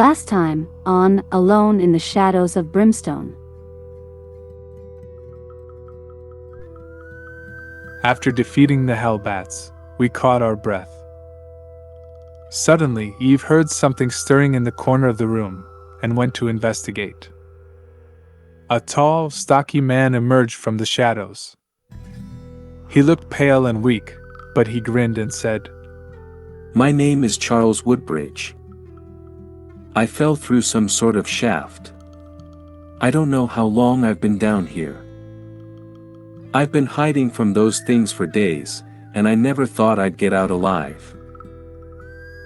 Last time, on Alone in the Shadows of Brimstone. After defeating the Hellbats, we caught our breath. Suddenly, Eve heard something stirring in the corner of the room and went to investigate. A tall, stocky man emerged from the shadows. He looked pale and weak, but he grinned and said, "My name is Charles Woodbridge. I fell through some sort of shaft. I don't know how long I've been down here. I've been hiding from those things for days, and I never thought I'd get out alive.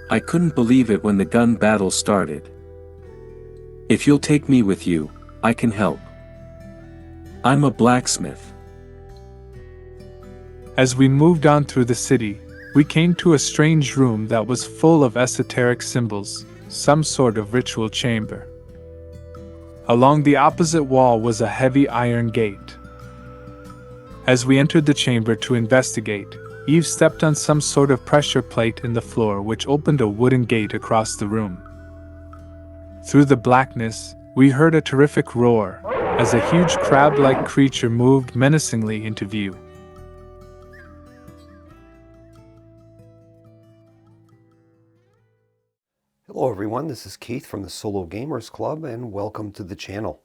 I couldn't believe it when the gun battle started. If you'll take me with you, I can help. I'm a blacksmith." As we moved on through the city, we came to a strange room that was full of esoteric symbols, some sort of ritual chamber. Along the opposite wall was a heavy iron gate. As we entered the chamber to investigate, Eve stepped on some sort of pressure plate in the floor which opened a wooden gate across the room. Through the blackness, we heard a terrific roar, as a huge crab-like creature moved menacingly into view. Hello everyone, this is Keith from the Solo Gamers Club and welcome to the channel.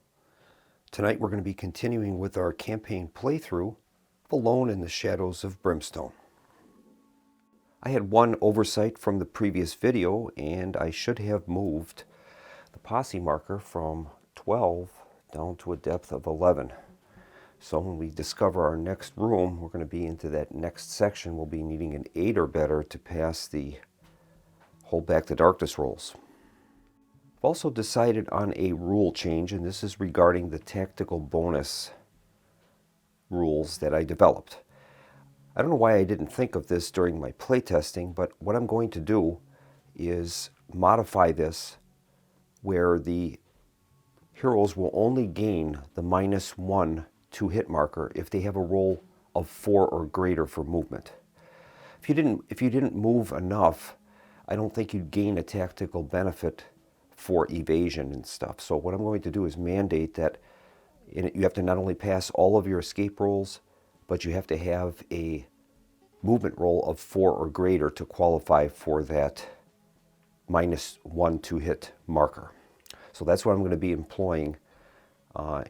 Tonight we're going to be continuing with our campaign playthrough of Alone in the Shadows of Brimstone. I had one oversight from the previous video and I should have moved the posse marker from 12 down to a depth of 11. So when we discover our next room, we're going to be into that next section. We'll be needing an 8 or better to pass the Hold Back the Darkness rolls. I've also decided on a rule change, and this is regarding the tactical bonus rules that I developed. I don't know why I didn't think of this during my playtesting, but what I'm going to do is modify this where the heroes will only gain the -1 to hit marker if they have a roll of 4 or greater for movement. If you didn't move enough, I don't think you'd gain a tactical benefit for evasion and stuff. So what I'm going to do is mandate that you have to not only pass all of your escape rolls, but you have to have a movement roll of 4 or greater to qualify for that -1 to hit marker. So that's what I'm going to be employing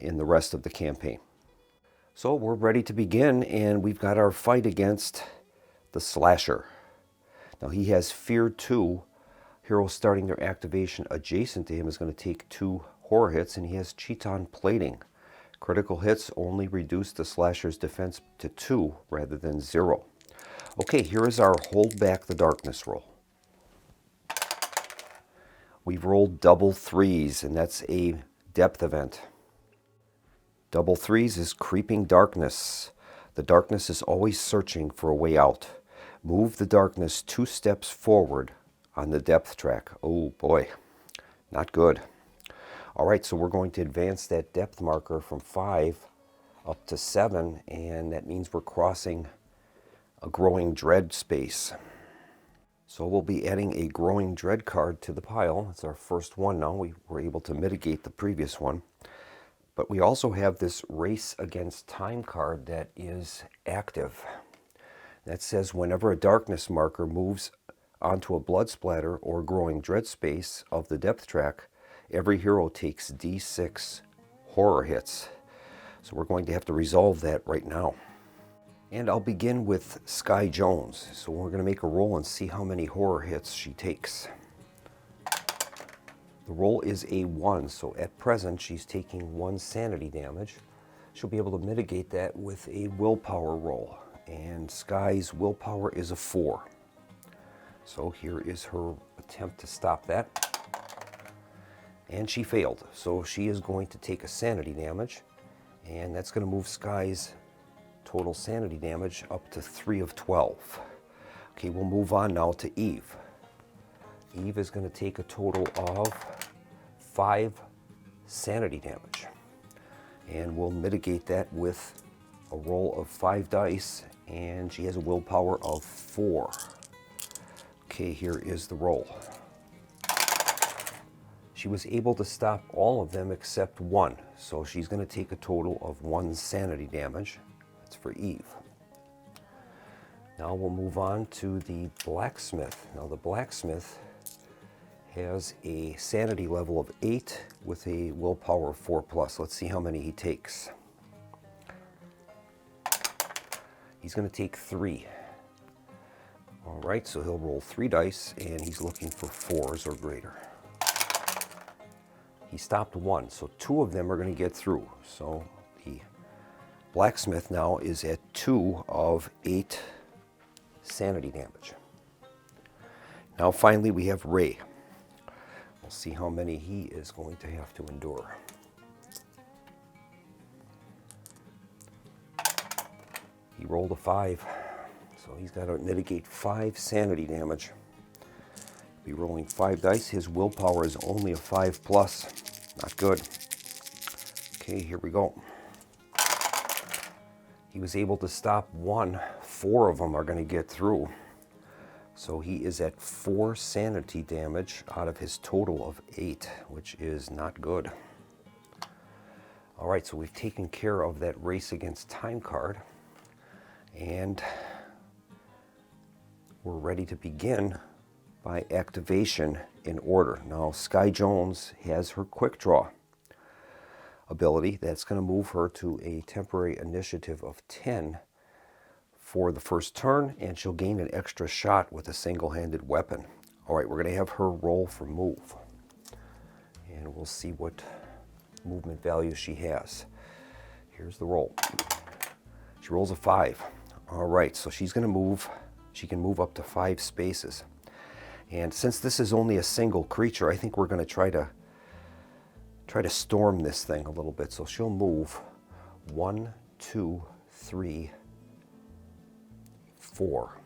in the rest of the campaign. So we're ready to begin, and we've got our fight against the Slasher. Now he has Fear 2. Heroes starting their activation adjacent to him is going to take 2 horror hits, and he has Chiton Plating. Critical hits only reduce the Slasher's defense to 2 rather than 0. Okay, here is our Hold Back the Darkness roll. We've rolled double 3s, and that's a depth event. Double 3s is Creeping Darkness. The darkness is always searching for a way out. Move the darkness 2 steps forward on the depth track. Oh boy, not good. All right, so we're going to advance that depth marker from 5 up to 7, and that means we're crossing a Growing Dread space. So we'll be adding a Growing Dread card to the pile. It's our first one now. We were able to mitigate the previous one. But we also have this Race Against Time card that is active. That says whenever a darkness marker moves onto a blood splatter or Growing Dread space of the depth track, every hero takes D6 horror hits. So we're going to have to resolve that right now. And I'll begin with Sky Jones. So we're going to make a roll and see how many horror hits she takes. The roll is a 1, so at present she's taking 1 sanity damage. She'll be able to mitigate that with a willpower roll. And Sky's willpower is a 4. So here is her attempt to stop that. And she failed. So she is going to take a sanity damage. And that's going to move Sky's total sanity damage up to 3 of 12. Okay, we'll move on now to Eve. Eve is going to take a total of 5 sanity damage. And we'll mitigate that with a roll of 5 dice, and she has a willpower of 4. Okay, here is the roll. She was able to stop all of them except one, so she's going to take a total of 1 sanity damage. That's for Eve. Now we'll move on to the blacksmith. Now the blacksmith has a sanity level of 8 with a willpower of 4+. Let's see how many he takes. He's going to take 3. All right, so he'll roll 3 dice, and he's looking for 4s or greater. He stopped 1, so 2 of them are going to get through. So the blacksmith now is at 2 of 8 sanity damage. Now finally we have Ray. We'll see how many he is going to have to endure. He rolled a 5, so he's got to mitigate 5 sanity damage. Be rolling 5 dice. His willpower is only a 5+. Not good. Okay, here we go. He was able to stop 1. 4 of them are going to get through. So he is at 4 sanity damage out of his total of 8, which is not good. All right, so we've taken care of that race against time card. And we're ready to begin by activation in order. Now, Sky Jones has her quick draw ability. That's going to move her to a temporary initiative of 10 for the first turn, and she'll gain an extra shot with a single-handed weapon. All right, we're going to have her roll for move, and we'll see what movement value she has. Here's the roll. She rolls a 5. All right, so she's going to move. She can move up to 5 spaces. And since this is only a single creature, I think we're going to try to storm this thing a little bit. So she'll move 1, 2, 3, 4.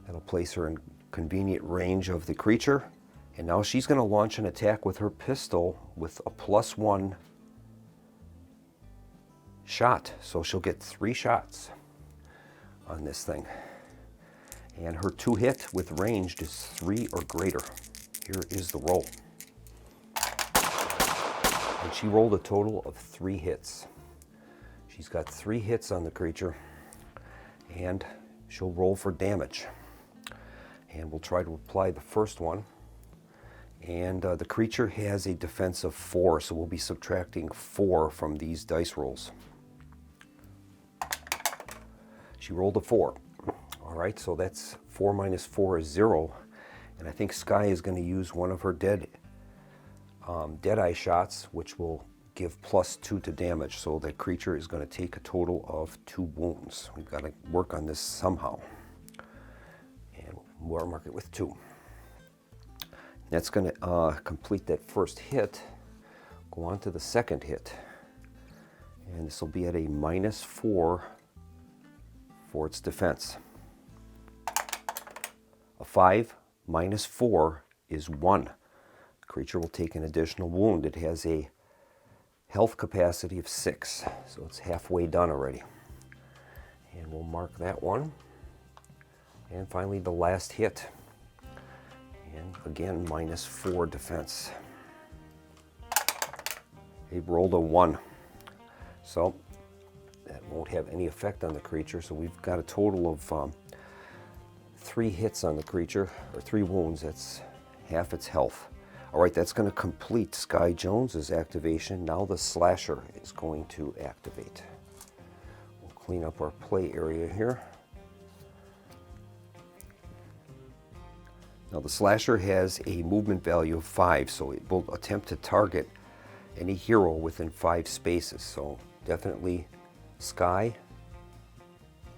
That'll place her in convenient range of the creature. And now she's going to launch an attack with her pistol with a +1 shot. So she'll get 3 shots on this thing. And her 2 hit with ranged is 3 or greater. Here is the roll. And she rolled a total of 3 hits. She's got 3 hits on the creature, and she'll roll for damage. And we'll try to apply the first one. And the creature has a defense of 4, so we'll be subtracting 4 from these dice rolls. She rolled a 4. All right, so that's 4 minus 4 is 0. And I think Sky is going to use one of her Deadeye shots, which will give +2 to damage. So that creature is going to take a total of 2 wounds. We've got to work on this somehow. And we'll mark it with 2. That's going to complete that first hit. Go on to the second hit. And this will be at a -4 for its defense. A 5 minus 4 is 1. The creature will take an additional wound. It has a health capacity of 6, so it's halfway done already. And we'll mark that one. And finally, the last hit. And again, -4 defense. It rolled a 1. So that won't have any effect on the creature. So we've got a total of 3 hits on the creature, or 3 wounds. That's half its health. All right, that's going to complete Sky Jones's activation. Now the slasher is going to activate. We'll clean up our play area here. Now the slasher has a movement value of 5, so it will attempt to target any hero within 5 spaces. So definitely Sky.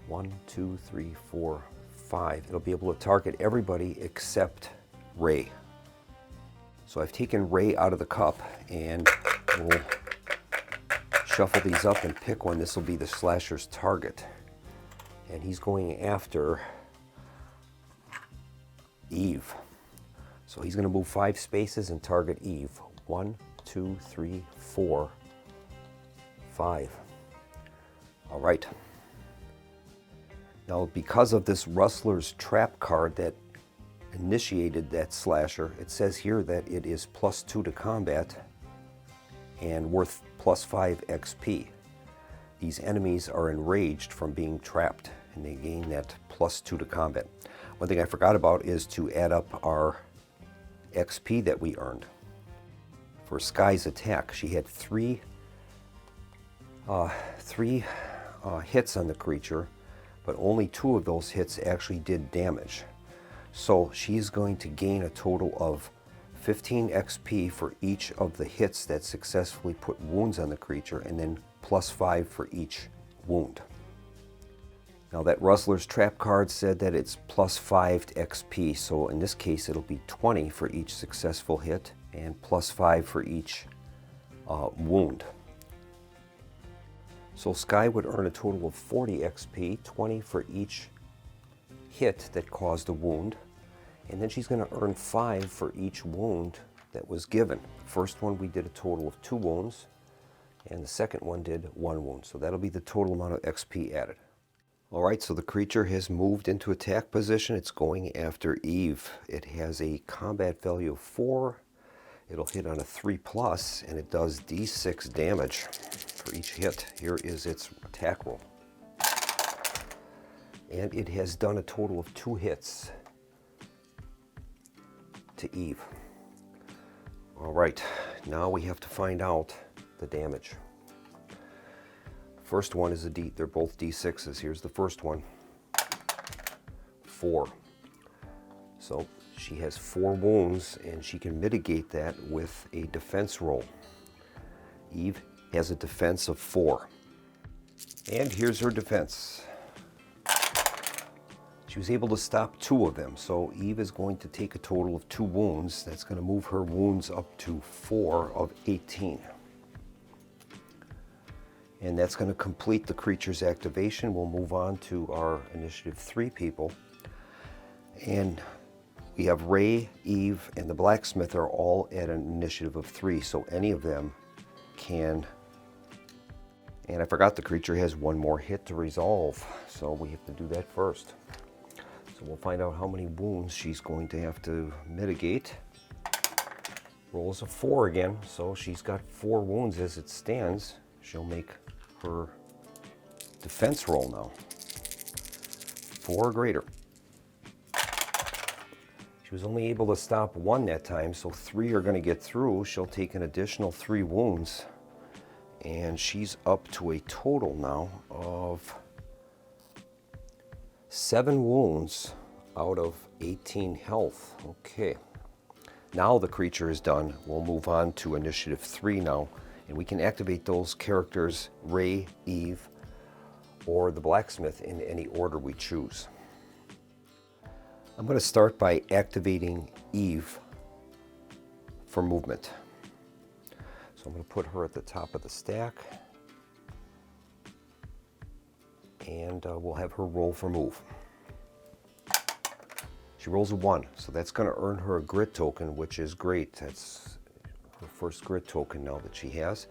1, 2, 3, 4, 5. It'll be able to target everybody except Ray. So I've taken Ray out of the cup, and we'll shuffle these up and pick one. This will be the slasher's target. And he's going after Eve. So he's going to move 5 spaces and target Eve. 1, 2, 3, 4, 5. All right. Now, because of this Rustler's Trap card that initiated that slasher. It says here that it is +2 to combat and worth +5 XP. These enemies are enraged from being trapped, and they gain that +2 to combat. One thing I forgot about is to add up our XP that we earned. For Sky's attack, she had three hits on the creature, but only 2 of those hits actually did damage. So she's going to gain a total of 15 XP for each of the hits that successfully put wounds on the creature, and then +5 for each wound. Now that Rustler's Trap card said that it's +5 to XP, so in this case it'll be 20 for each successful hit and +5 for each wound. So Sky would earn a total of 40 XP, 20 for each hit that caused a wound, and then she's going to earn 5 for each wound that was given. The first one we did a total of 2 wounds, and the second one did 1 wound, so that'll be the total amount of XP added. Alright, so the creature has moved into attack position. It's going after Eve. It has a combat value of 4. It'll hit on a 3+, and it does D6 damage for each hit. Here is its attack roll. And it has done a total of 2 hits to Eve. Alright, now we have to find out the damage. First one is a D, they're both D6s. Here's the first one. 4. So she has 4 wounds, and she can mitigate that with a defense roll. Eve has a defense of 4. And here's her defense. She was able to stop 2 of them, so Eve is going to take a total of 2 wounds. That's going to move her wounds up to 4 of 18. And that's going to complete the creature's activation. We'll move on to our initiative 3 people. And we have Ray, Eve, and the blacksmith are all at an initiative of 3, so any of them can. And I forgot the creature has 1 more hit to resolve, so we have to do that first. So we'll find out how many wounds she's going to have to mitigate. Rolls a 4 again, so she's got 4 wounds as it stands. She'll make her defense roll now. 4 or greater. She was only able to stop 1 that time, so 3 are going to get through. She'll take an additional 3 wounds, and she's up to a total now of 7 wounds out of 18 health. Okay. Now the creature is done. We'll move on to initiative 3 now, and we can activate those characters, Ray, Eve, or the blacksmith, in any order we choose. I'm going to start by activating Eve for movement. So I'm going to put her at the top of the stack, and we'll have her roll for move. She rolls a 1, so that's going to earn her a grit token, which is great. That's her first grit token now that she has.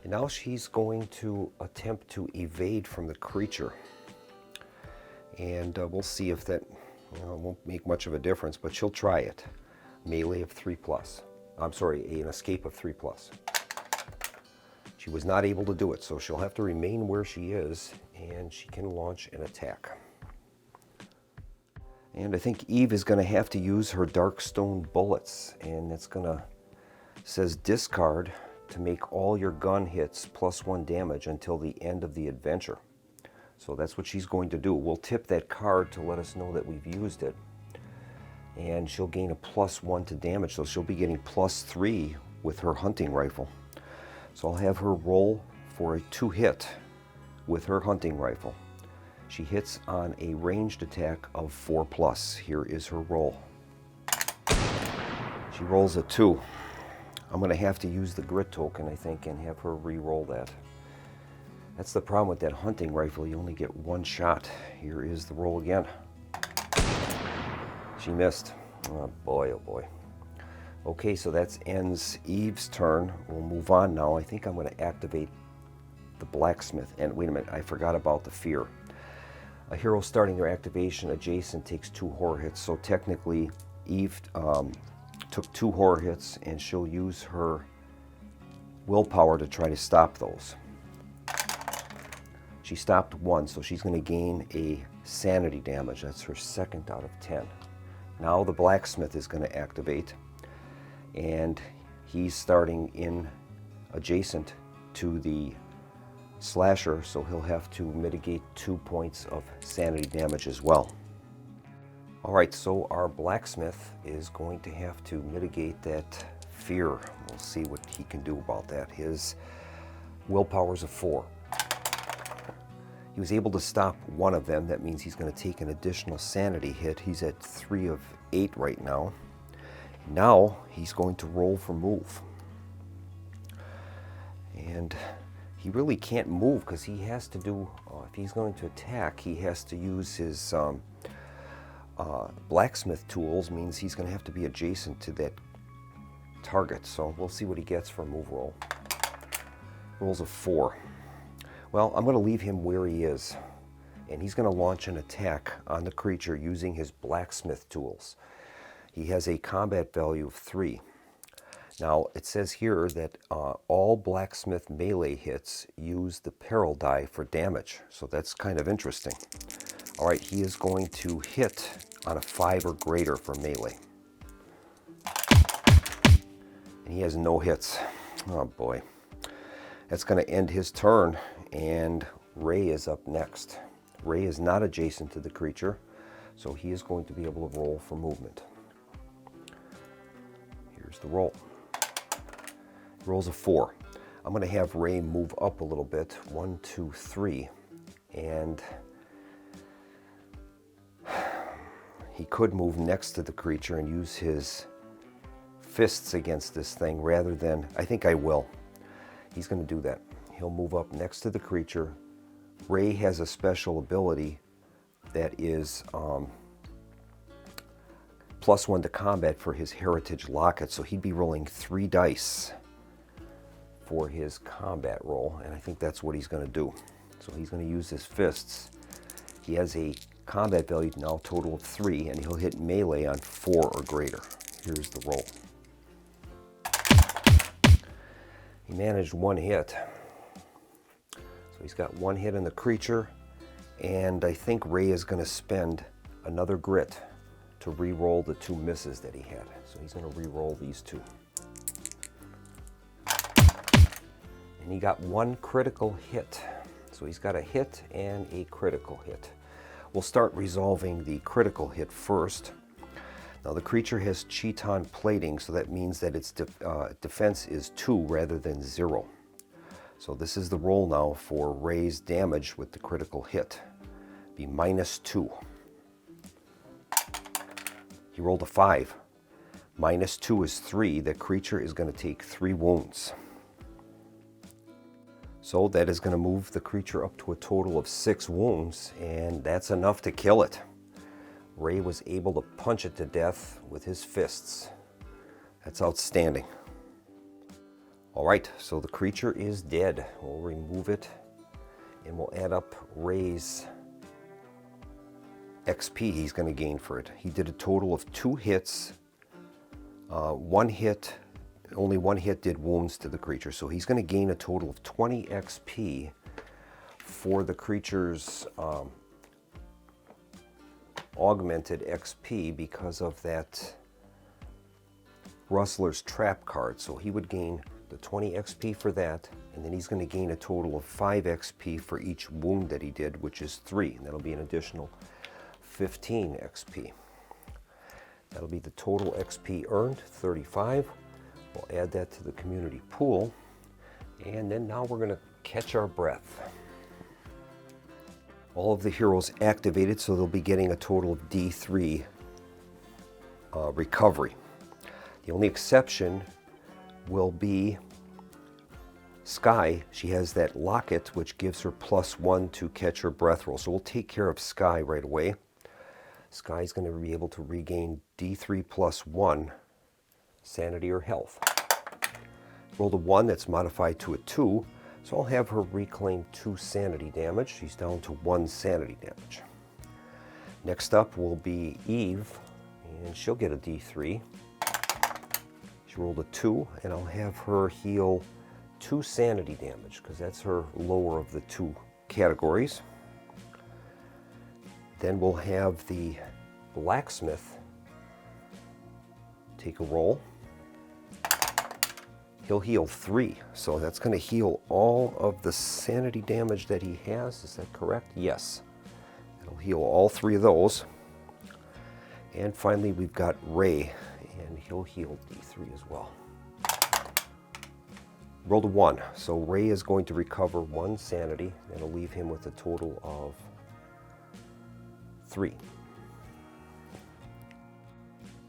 And now she's going to attempt to evade from the creature. And we'll see if that won't make much of a difference, but she'll try it. Melee of 3+. I'm sorry, an escape of 3+. She was not able to do it, so she'll have to remain where she is, and she can launch an attack. And I think Eve is going to have to use her Darkstone bullets, and it's going to, says discard to make all your gun hits +1 damage until the end of the adventure. So that's what she's going to do. We'll tip that card to let us know that we've used it. And she'll gain a +1 to damage, so she'll be getting +3 with her hunting rifle. So I'll have her roll for a 2 hit with her hunting rifle. She hits on a ranged attack of 4+. Here is her roll. She rolls a 2. I'm going to have to use the grit token, I think, and have her re-roll that. That's the problem with that hunting rifle. You only get 1 shot. Here is the roll again. She missed. Oh boy, oh boy. Okay, so that ends Eve's turn. We'll move on now. I think I'm going to activate the blacksmith. And wait a minute, I forgot about the fear. A hero starting their activation adjacent takes 2 horror hits, so technically Eve took 2 horror hits, and she'll use her willpower to try to stop those. She stopped 1, so she's going to gain a sanity damage. That's her 2nd out of 10. Now the blacksmith is going to activate, and he's starting in adjacent to the slasher, so he'll have to mitigate 2 points of sanity damage as well. Alright, so our blacksmith is going to have to mitigate that fear. We'll see what he can do about that. His willpower's a 4. He was able to stop 1 of them. That means he's going to take an additional sanity hit. He's at 3 of 8 right now. Now he's going to roll for move. And he really can't move because he has to do, if he's going to attack, he has to use his blacksmith tools. Means he's going to have to be adjacent to that target. So we'll see what he gets for a move roll. Rolls a 4. Well, I'm going to leave him where he is, and he's going to launch an attack on the creature using his blacksmith tools. He has a combat value of 3. Now, it says here that all blacksmith melee hits use the peril die for damage, so that's kind of interesting. All right, he is going to hit on a 5 or greater for melee. And he has no hits. Oh boy. That's going to end his turn, and Ray is up next. Ray is not adjacent to the creature, so he is going to be able to roll for movement. Here's the roll. He rolls a 4. I'm going to have Ray move up a little bit, 1, 2, 3, and he could move next to the creature and use his fists against this thing rather than, I think I will. He's going to do that. He'll move up next to the creature. Ray has a special ability that is +1 to combat for his heritage locket, so he'd be rolling 3 dice for his combat roll, and I think that's what he's going to do. So he's going to use his fists. He has a combat value now total of 3, and he'll hit melee on 4 or greater. Here's the roll. He managed 1 hit. So he's got 1 hit on the creature, and I think Ray is going to spend another grit to re-roll the 2 misses that he had. So he's going to re-roll these 2. And he got 1 critical hit. So he's got a hit and a critical hit. We'll start resolving the critical hit first. Now the creature has chiton plating, so that means that its defense is 2 rather than 0. So this is the roll now for Ray's damage with the critical hit. Be -2. He rolled a 5. -2 is 3. The creature is going to take 3 wounds. So that is going to move the creature up to a total of 6 wounds, and that's enough to kill it. Ray was able to punch it to death with his fists. That's outstanding. All right, so the creature is dead. We'll remove it, and we'll add up Ray's XP he's going to gain for it. He did a total of 2 hits. Only one hit did wounds to the creature, so he's going to gain a total of 20 XP for the creature's augmented XP because of that Rustler's Trap card. So he would gain the 20 XP for that, and then he's going to gain a total of 5 XP for each wound that he did, which is 3, and that'll be an additional 15 XP. That'll be the total XP earned, 35. We'll add that to the community pool, and then now we're going to catch our breath. All of the heroes activated, so they'll be getting a total of D3 recovery. The only exception will be Sky. She has that locket which gives her +1 to catch her breath roll. So we'll take care of Sky right away. Sky's going to be able to regain D3 +1 sanity or health. Rolled a 1, that's modified to a 2. So I'll have her reclaim 2 sanity damage. She's down to 1 sanity damage. Next up will be Eve, and she'll get a D3. She rolled a 2, and I'll have her heal 2 sanity damage, because that's her lower of the 2 categories. Then we'll have the blacksmith take a roll. He'll heal 3, so that's going to heal all of the sanity damage that he has. Is that correct? Yes. It'll heal all 3 of those. And finally, we've got Ray, and he'll heal D3 as well. Rolled a 1, so Ray is going to recover 1 sanity. That'll leave him with a total of 3.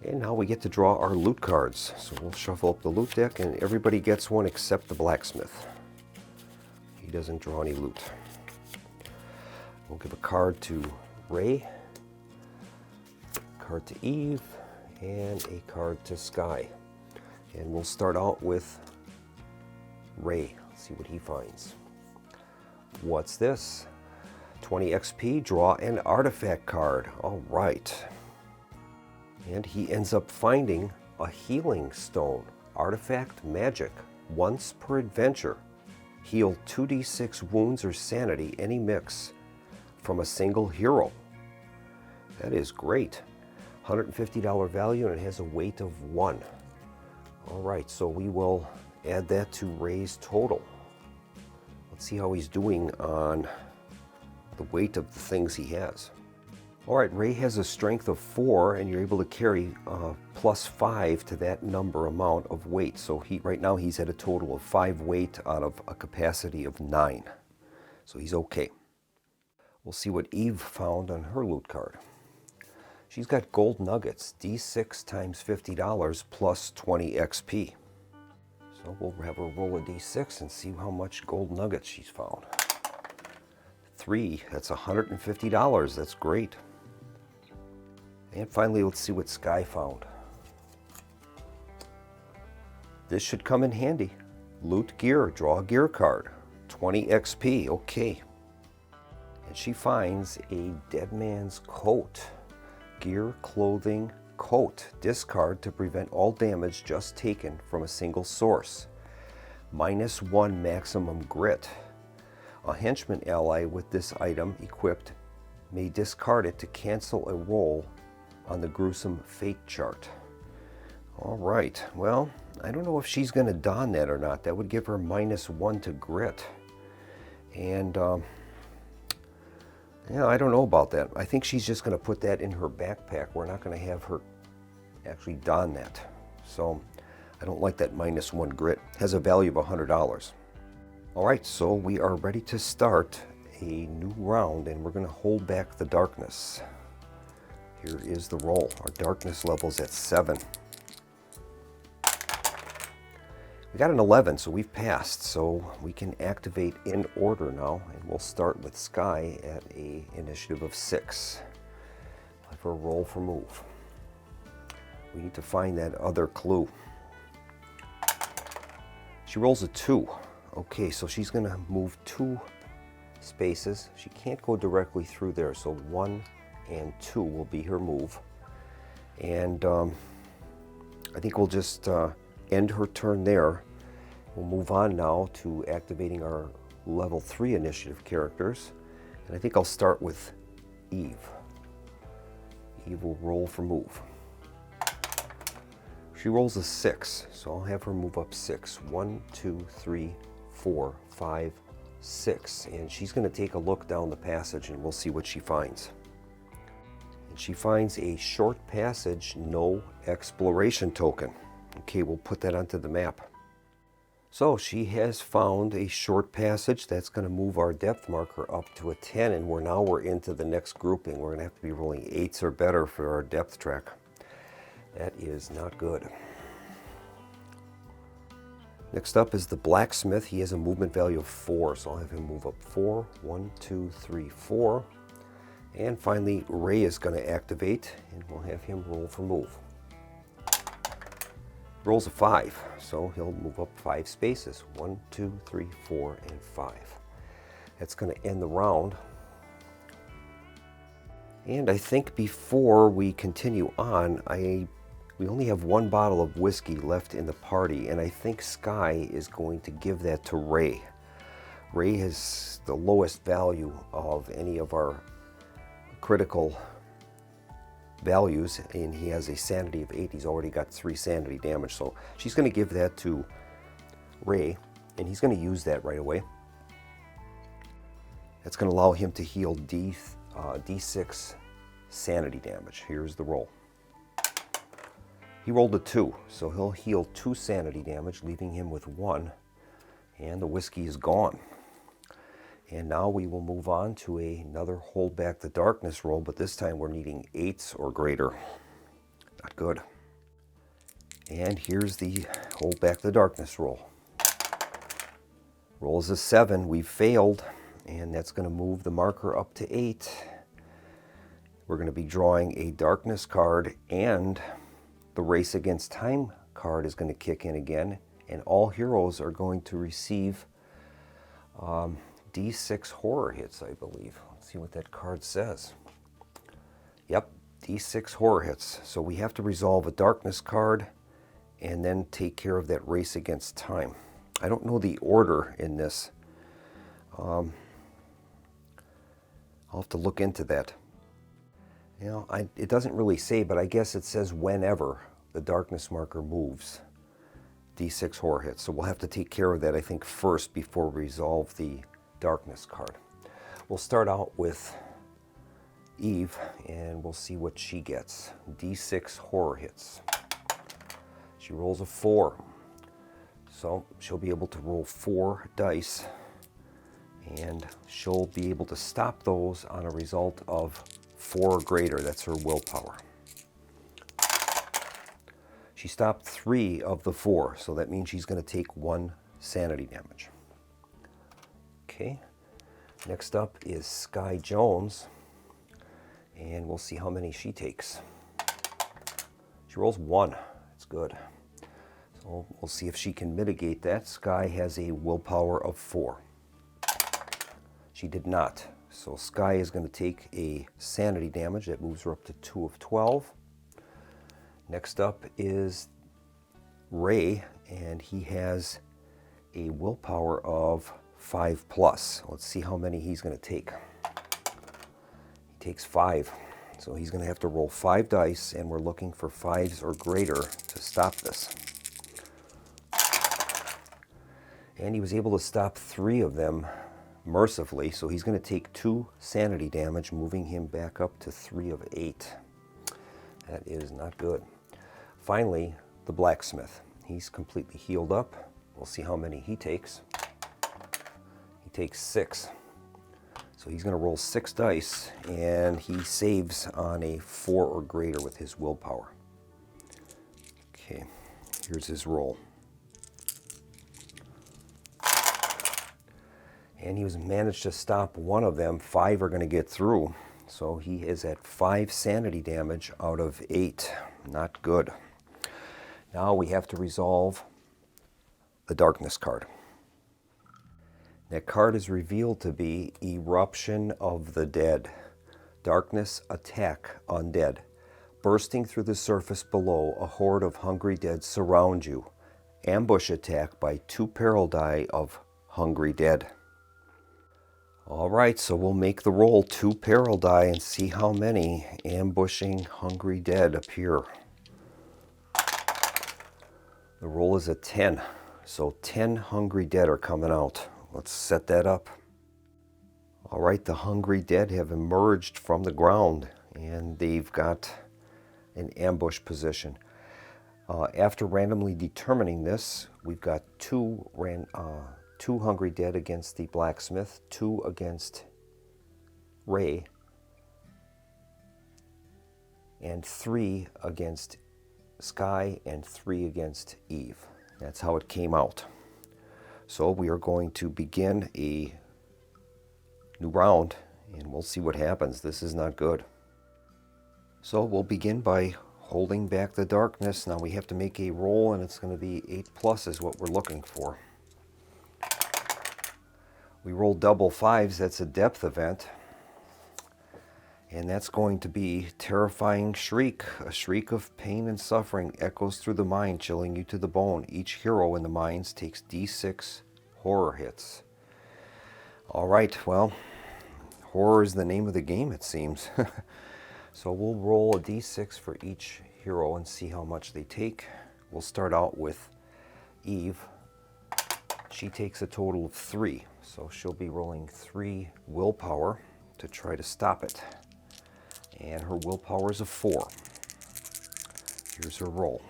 And now we get to draw our loot cards. So we'll shuffle up the loot deck, and everybody gets one except the blacksmith. He doesn't draw any loot. We'll give a card to Ray, a card to Eve, and a card to Sky. And we'll start out with Ray. See what he finds. What's this? 20 XP, draw an artifact card. All right. And he ends up finding a healing stone. Artifact magic. Once per adventure. Heal 2d6 wounds or sanity, any mix, from a single hero. That is great. $150 value, and it has a weight of 1. All right, so we will add that to Ray's total. Let's see how he's doing on the weight of the things he has. All right, Ray has a strength of 4, and you're able to carry plus 5 to that number amount of weight. So right now he's at a total of 5 weight out of a capacity of 9. So he's okay. We'll see what Eve found on her loot card. She's got gold nuggets, D6 times $50 plus 20 XP. So we'll have her roll a D6 and see how much gold nuggets she's found. 3, that's $150. That's great. And finally, let's see what Sky found. This should come in handy. Loot gear, draw a gear card. 20 XP, okay. And she finds a dead man's coat. Gear, clothing, coat. Discard to prevent all damage just taken from a single source. -1 maximum grit. A henchman ally with this item equipped may discard it to cancel a roll on the gruesome fate chart. All right, well, I don't know if she's going to don that or not. That would give her -1 to grit. And yeah, I don't know about that. I think she's just going to put that in her backpack. We're not going to have her actually don that. So I don't like that -1 grit. It has a value of $100. All right, so we are ready to start a new round, and we're going to hold back the darkness. Here is the roll. Our darkness level's at 7. We got an 11, so we've passed. So we can activate in order now, and we'll start with Sky at an initiative of 6. Have her roll for move. We need to find that other clue. She rolls a 2. Okay, so she's going to move 2 spaces. She can't go directly through there, so 1 and 2 will be her move. And I think we'll just end her turn there. We'll move on now to activating our level 3 initiative characters. And I think I'll start with Eve. Eve will roll for move. She rolls a 6, so I'll have her move up 6. 1, 2, 3, 4, 5, 6. And she's going to take a look down the passage, and we'll see what she finds. And she finds a short passage, no exploration token. Okay, we'll put that onto the map. So she has found a short passage. That's going to move our depth marker up to a 10, and we're into the next grouping. We're going to have to be rolling 8s or better for our depth track. That is not good. Next up is the blacksmith. He has a movement value of 4, so I'll have him move up 4. 1, 2, 3, 4. And finally, Ray is going to activate, and we'll have him roll for move. Rolls a 5, so he'll move up 5 spaces. 1, 2, 3, 4, and 5. That's going to end the round. And I think before we continue on, we only have one bottle of whiskey left in the party, and I think Sky is going to give that to Ray. Ray has the lowest value of any of our critical values, and he has a sanity of 8. He's already got 3 sanity damage, so she's going to give that to Ray, and he's going to use that right away. That's going to allow him to heal D6 sanity damage. Here's the roll. He rolled a 2, so he'll heal 2 sanity damage, leaving him with 1, and the whiskey is gone. And now we will move on to another Hold Back the Darkness roll, but this time we're needing 8s or greater. Not good. And here's the Hold Back the Darkness roll. Roll is a 7. We've failed, and that's going to move the marker up to 8. We're going to be drawing a Darkness card, and the Race Against Time card is going to kick in again, and all heroes are going to receive D6 horror hits, I believe. Let's see what that card says. Yep, D6 horror hits. So we have to resolve a Darkness card and then take care of that Race Against Time. I don't know the order in this. I'll have to look into that. You know, it doesn't really say, but I guess it says whenever the Darkness marker moves, D6 horror hits. So we'll have to take care of that, I think, first before we resolve the Darkness card. We'll start out with Eve, and we'll see what she gets. D6 horror hits. She rolls a 4. So she'll be able to roll 4 dice, and she'll be able to stop those on a result of 4 or greater. That's her willpower. She stopped 3 of the 4, so that means she's going to take 1 sanity damage. Okay, next up is Sky Jones, and we'll see how many she takes. She rolls 1. That's good. So we'll see if she can mitigate that. Sky has a willpower of 4. She did not. So Sky is going to take a sanity damage. That moves her up to 2 of 12. Next up is Ray, and he has a willpower of 5 plus. Let's see how many he's going to take. He takes 5. So he's going to have to roll 5 dice, and we're looking for 5s or greater to stop this. And he was able to stop 3 of them mercifully, so he's going to take 2 sanity damage, moving him back up to 3 of 8. That is not good. Finally, the blacksmith. He's completely healed up. We'll see how many he takes. He takes 6. So he's going to roll 6 dice, and he saves on a 4 or greater with his willpower. Okay, here's his roll. And he was managed to stop 1 of them. 5 are going to get through. So he is at 5 sanity damage out of 8. Not good. Now we have to resolve the Darkness card. That card is revealed to be Eruption of the Dead. Darkness attack undead. Bursting through the surface below, a horde of hungry dead surround you. Ambush attack by 2 peril die of hungry dead. All right, so we'll make the roll 2 peril die and see how many ambushing hungry dead appear. The roll is a 10, so 10 hungry dead are coming out. Let's set that up. All right, the hungry dead have emerged from the ground, and they've got an ambush position. After randomly determining this, we've got 2 hungry dead against the blacksmith, 2 against Ray, and 3 against Sky, and 3 against Eve. That's how it came out. So we are going to begin a new round, and we'll see what happens. This is not good. So we'll begin by holding back the darkness. Now we have to make a roll, and it's going to be 8 plus is what we're looking for. We rolled double 5s. That's a depth event. And that's going to be Terrifying Shriek. A shriek of pain and suffering echoes through the mind, chilling you to the bone. Each hero in the mines takes D6 horror hits. All right, well, horror is the name of the game, it seems. So we'll roll a D6 for each hero and see how much they take. We'll start out with Eve. She takes a total of 3, so she'll be rolling 3 willpower to try to stop it. And her willpower is a 4. Here's her roll.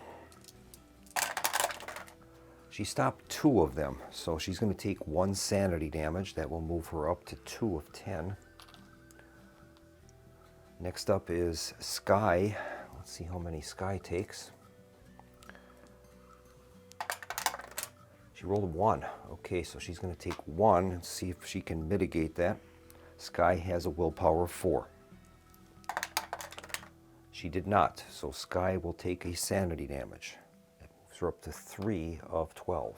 She stopped 2 of them, so she's going to take 1 sanity damage. That will move her up to 2 of 10. Next up is Sky. Let's see how many Sky takes. She rolled a 1. Okay, so she's going to take 1 and see if she can mitigate that. Sky has a willpower of 4. She did not, so Sky will take a sanity damage. That moves her up to 3 of 12.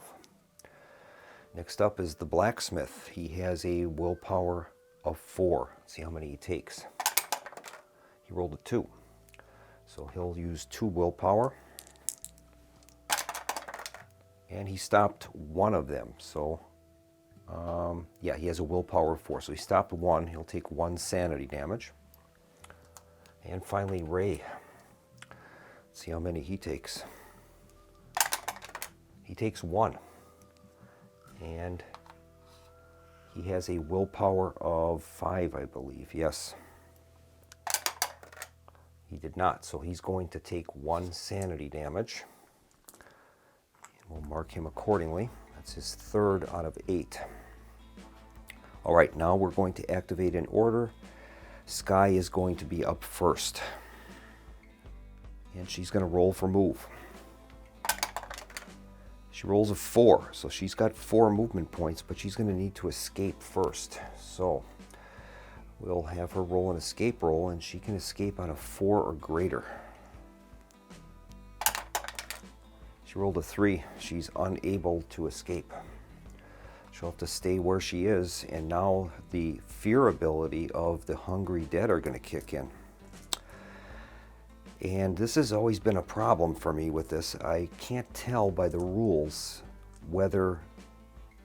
Next up is the Blacksmith. He has a willpower of 4. Let's see how many he takes. He rolled a 2, so he'll use 2 willpower. And he stopped 1 of them, so yeah, he has a willpower of 4. So he stopped 1, he'll take 1 sanity damage. And finally, Ray. Let's see how many he takes. He takes 1. And he has a willpower of 5, I believe. Yes. He did not, so he's going to take 1 sanity damage. And we'll mark him accordingly. That's his 3rd out of 8. All right, now we're going to activate in order. Sky is going to be up first. And she's going to roll for move. She rolls a 4, so she's got 4 movement points, but she's going to need to escape first. So we'll have her roll an escape roll, and she can escape on a 4 or greater. She rolled a 3. She's unable to escape. She'll have to stay where she is, and now the fear ability of the Hungry Dead are going to kick in. And this has always been a problem for me with this. I can't tell by the rules whether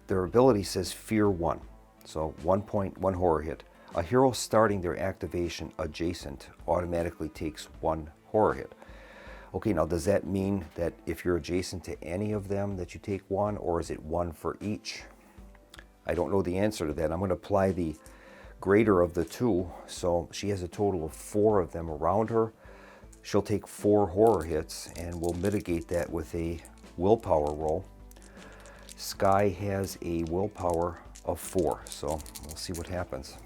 their ability says Fear 1. So 1 point, 1 horror hit. A hero starting their activation adjacent automatically takes 1 horror hit. Okay, now does that mean that if you're adjacent to any of them that you take 1, or is it 1 for each? I don't know the answer to that. I'm going to apply the greater of the 2, so she has a total of 4 of them around her. She'll take 4 horror hits, and we'll mitigate that with a willpower roll. Sky has a willpower of 4, so we'll see what happens.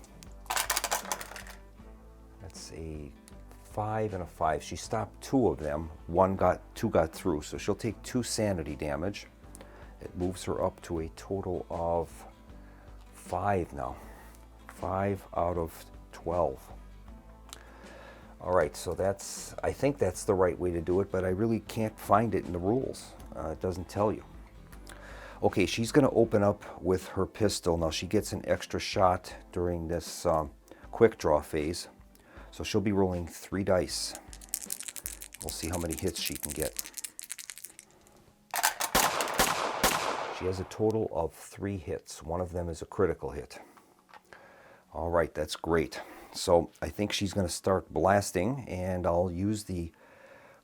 That's a 5 and a 5. She stopped 2 of them. 2 got through, so she'll take 2 sanity damage. It moves her up to a total of 5 now. 5 out of 12. All right, so I think that's the right way to do it, but I really can't find it in the rules. It doesn't tell you. Okay, she's going to open up with her pistol. Now she gets an extra shot during this quick draw phase. So she'll be rolling 3 dice. We'll see how many hits she can get. She has a total of 3 hits. 1 of them is a critical hit. All right, that's great. So I think she's going to start blasting, and I'll use the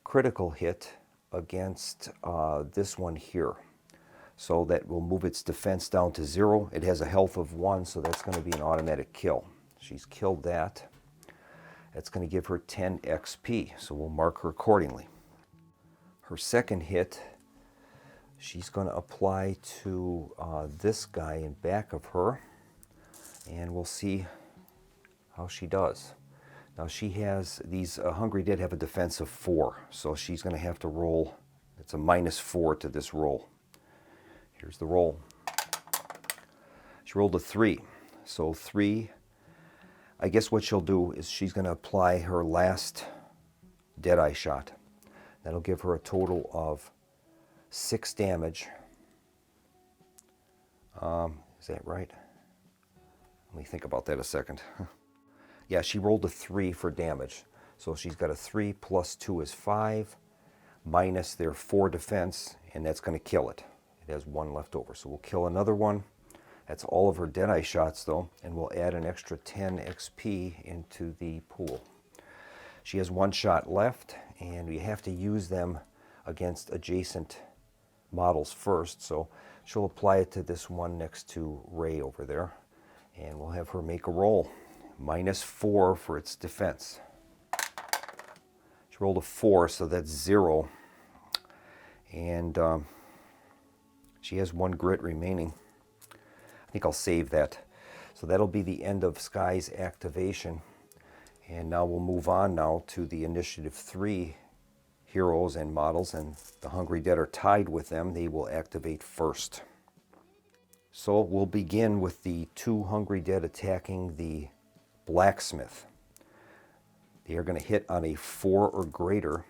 critical hit against this one here. So that will move its defense down to 0. It has a health of 1, so that's going to be an automatic kill. She's killed that. That's going to give her 10 XP, so we'll mark her accordingly. Her second hit, she's going to apply to this guy in back of her, and we'll see how she does. Now she has, these Hungry Dead have a defense of 4, so she's going to have to roll, it's a -4 to this roll. Here's the roll. She rolled a 3, so 3. I guess what she'll do is she's going to apply her last Deadeye shot. That'll give her a total of 6 damage. Is that right? Let me think about that a second. Yeah, she rolled a 3 for damage. So she's got a 3 plus 2 is 5, minus their 4 defense, and that's going to kill it. It has 1 left over. So we'll kill another one. That's all of her Deadeye shots, though, and we'll add an extra 10 XP into the pool. She has 1 shot left, and we have to use them against adjacent models first. So she'll apply it to this one next to Ray over there, and we'll have her make a roll. -4 for its defense. She rolled a 4, so that's 0. And she has 1 grit remaining. I think I'll save that. So that'll be the end of Sky's activation. And now we'll move on now to the Initiative 3 heroes and models, and the Hungry Dead are tied with them. They will activate first. So we'll begin with the 2 Hungry Dead attacking the Blacksmith. They are going to hit on a 4 or greater,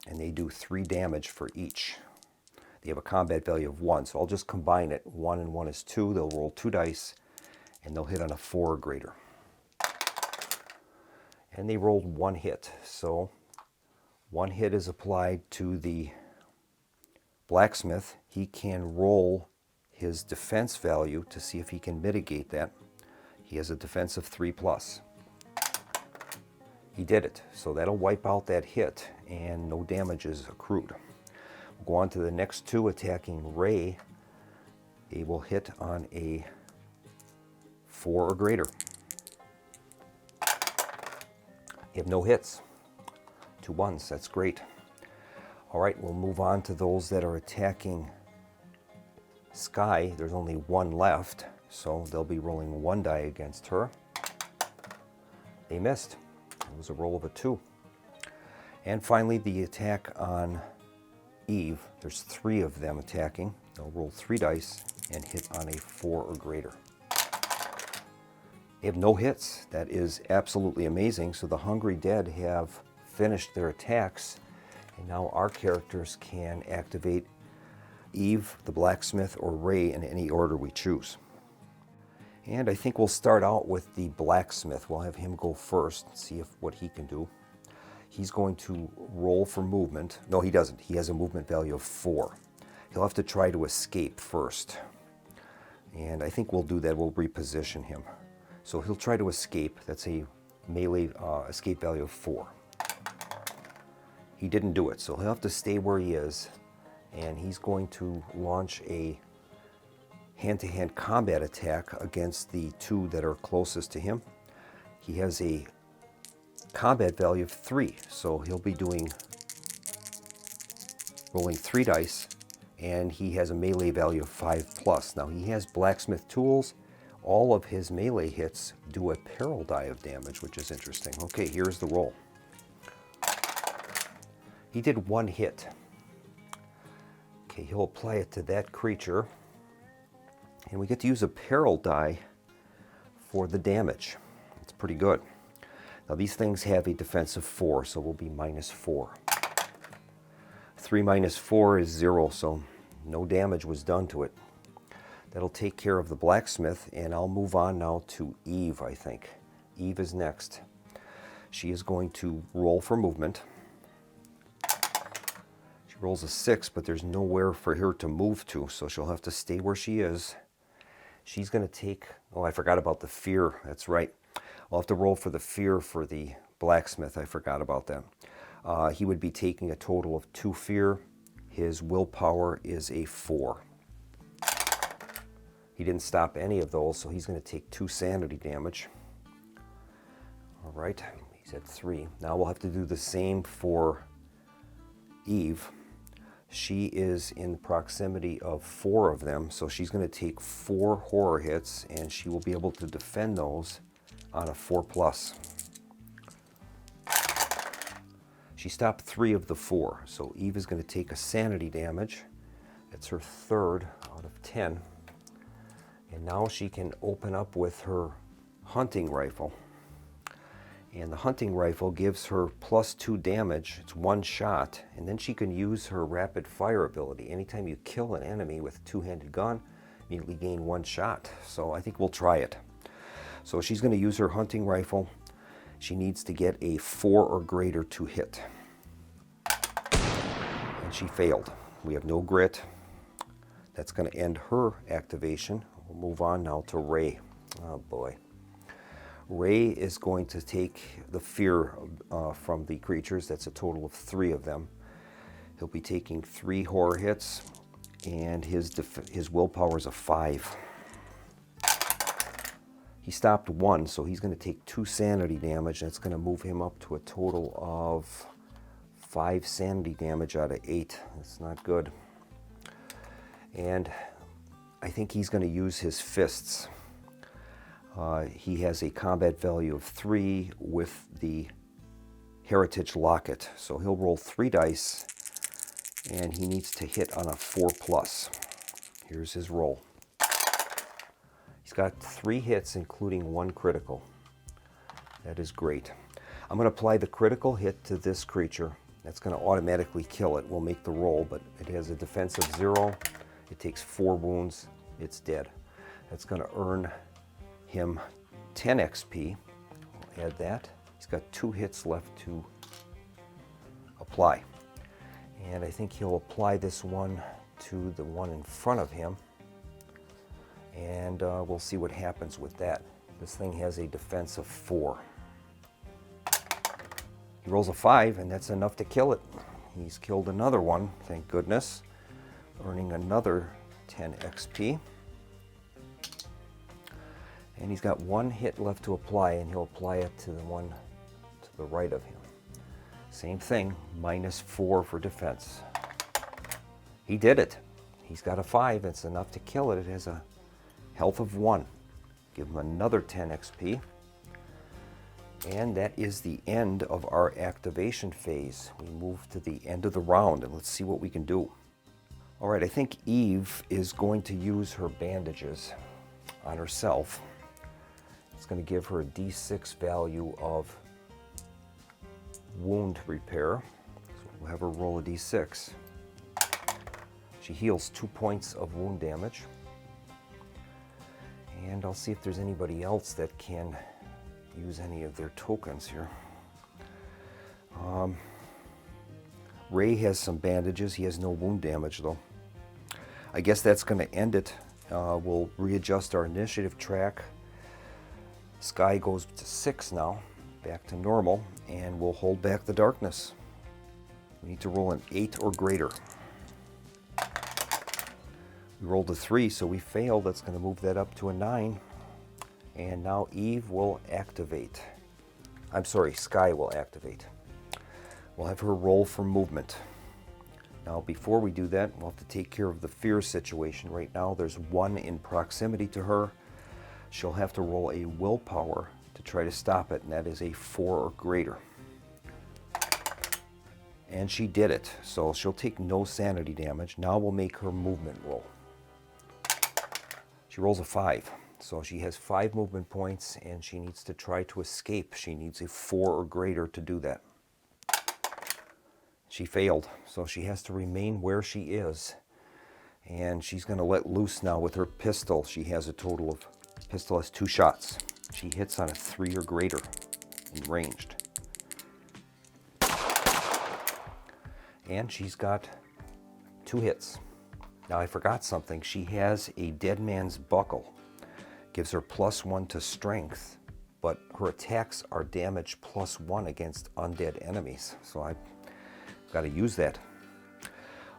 and they do 3 damage for each. They have a combat value of 1, so I'll just combine it. 1 and 1 is 2. They'll roll 2 dice, and they'll hit on a 4 or greater. And they rolled 1 hit, so 1 hit is applied to the Blacksmith. He can roll his defense value to see if he can mitigate that. He has a defense of 3+. He did it, so that'll wipe out that hit, and no damage is accrued. We'll go on to the next 2 attacking Ray. They will hit on a 4 or greater. You have no hits. 2 1s, that's great. All right, we'll move on to those that are attacking Sky. There's only 1 left, so they'll be rolling 1 die against her. They missed. It was a roll of a 2. And finally, the attack on Eve. There's 3 of them attacking. They'll roll 3 dice and hit on a 4 or greater. They have no hits. That is absolutely amazing. So the Hungry Dead have finished their attacks, and now our characters can activate Eve, the Blacksmith, or Ray in any order we choose. And I think we'll start out with the Blacksmith. We'll have him go first and see what he can do. He's going to roll for movement. No, he doesn't. He has a movement value of 4. He'll have to try to escape first. And I think we'll do that. We'll reposition him. So he'll try to escape. That's a melee escape value of 4. He didn't do it, so he'll have to stay where he is. And he's going to launch a hand-to-hand combat attack against the 2 that are closest to him. He has a combat value of 3, so he'll be rolling 3 dice, and he has a melee value of 5+. Now he has blacksmith tools. All of his melee hits do a peril die of damage, which is interesting. Okay, here's the roll. He did 1 hit. Okay, he'll apply it to that creature. And we get to use a peril die for the damage. It's pretty good. Now these things have a defense of 4, so we'll be -4. 3 minus 4 is 0, so no damage was done to it. That'll take care of the blacksmith, and I'll move on now to Eve, I think. Eve is next. She is going to roll for movement. She rolls a 6, but there's nowhere for her to move to, so she'll have to stay where she is. She's going to take... Oh, I forgot about the fear. That's right. I'll have to roll for the fear for the blacksmith. I forgot about that. He would be taking a total of 2 fear. His willpower is a 4. He didn't stop any of those, so he's going to take 2 sanity damage. All right, he's at 3. Now we'll have to do the same for Eve. She is in proximity of 4 of them, so she's going to take 4 horror hits, and she will be able to defend those on a 4+. She stopped 3 of the 4, so Eve is going to take a sanity damage. It's her 3rd out of 10. And now she can open up with her hunting rifle. And the hunting rifle gives her +2 damage. It's 1 shot. And then she can use her rapid fire ability. Anytime you kill an enemy with a 2-handed gun, immediately gain 1 shot. So I think we'll try it. So she's going to use her hunting rifle. She needs to get a 4 or greater to hit. And she failed. We have no grit. That's going to end her activation. We'll move on now to Ray. Oh boy. Ray is going to take the fear from the creatures. That's a total of 3 of them. He'll be taking 3 horror hits, and his willpower is a 5. He stopped 1, so he's going to take 2 sanity damage. That's going to move him up to a total of 5 sanity damage out of 8. That's not good. And I think he's going to use his fists. He has a combat value of 3 with the Heritage Locket. So he'll roll 3 dice, and he needs to hit on a 4+. Here's his roll. He's got 3 hits, including 1 critical. That is great. I'm going to apply the critical hit to this creature. That's going to automatically kill it. We'll make the roll, but it has a defense of 0. It takes 4 wounds. It's dead. That's going to earn him 10 XP. We'll add that. He's got 2 hits left to apply. And I think he'll apply this one to the one in front of him. And we'll see what happens with that. This thing has a defense of 4. He rolls a 5, and that's enough to kill it. He's killed another one, thank goodness, earning another 10 XP. And he's got 1 hit left to apply, and he'll apply it to the one to the right of him. Same thing, -4 for defense. He did it. He's got a 5. It's enough to kill it. It has a health of 1. Give him another 10 XP. And that is the end of our activation phase. We move to the end of the round, and let's see what we can do. All right, I think Eve is going to use her bandages on herself. It's going to give her a D6 value of wound repair. So we'll have her roll a D6. She heals 2 points of wound damage. And I'll see if there's anybody else that can use any of their tokens here. Ray has some bandages. He has no wound damage though. I guess that's going to end it. We'll readjust our initiative track. Sky goes to 6 now, back to normal, and we'll hold back the darkness. We need to roll an 8 or greater. We rolled a 3, so we failed. That's going to move that up to a 9. And now Eve will activate. I'm sorry, Sky will activate. We'll have her roll for movement. Now, before we do that, we'll have to take care of the fear situation. Right now, there's 1 in proximity to her. She'll have to roll a willpower to try to stop it, and that is a 4 or greater. And she did it, so she'll take no sanity damage. Now we'll make her movement roll. She rolls a 5, so she has 5 movement points, and she needs to try to escape. She needs a 4 or greater to do that. She failed, so she has to remain where she is. And she's going to let loose now with her pistol. She has a total of, pistol has 2 shots. She hits on a 3 or greater in ranged. And she's got 2 hits. Now I forgot something. She has a dead man's buckle. Gives her +1 to strength, but her attacks are damage +1 against undead enemies. So I've got to use that.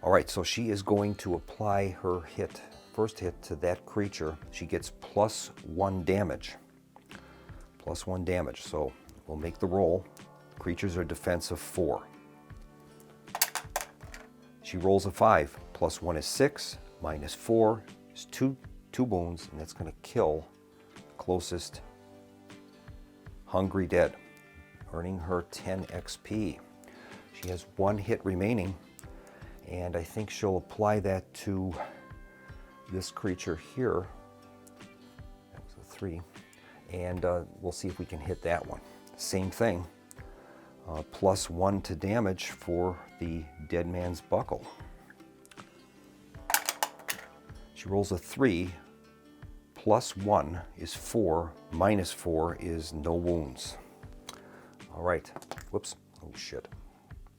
All right, so she is going to apply her hit, first hit to that creature. She gets +1 damage. +1 damage, so we'll make the roll. Creatures are defense of 4. She rolls a 5. +1 is 6, -4 is 2 wounds, and that's going to kill closest hungry dead, earning her 10 XP. She has 1 hit remaining, and I think she'll apply that to this creature here. That was a 3, and we'll see if we can hit that one. Same thing, +1 to damage for the dead man's buckle. She rolls a 3, +1 is 4, -4 is no wounds. All right. Whoops. Oh, shit.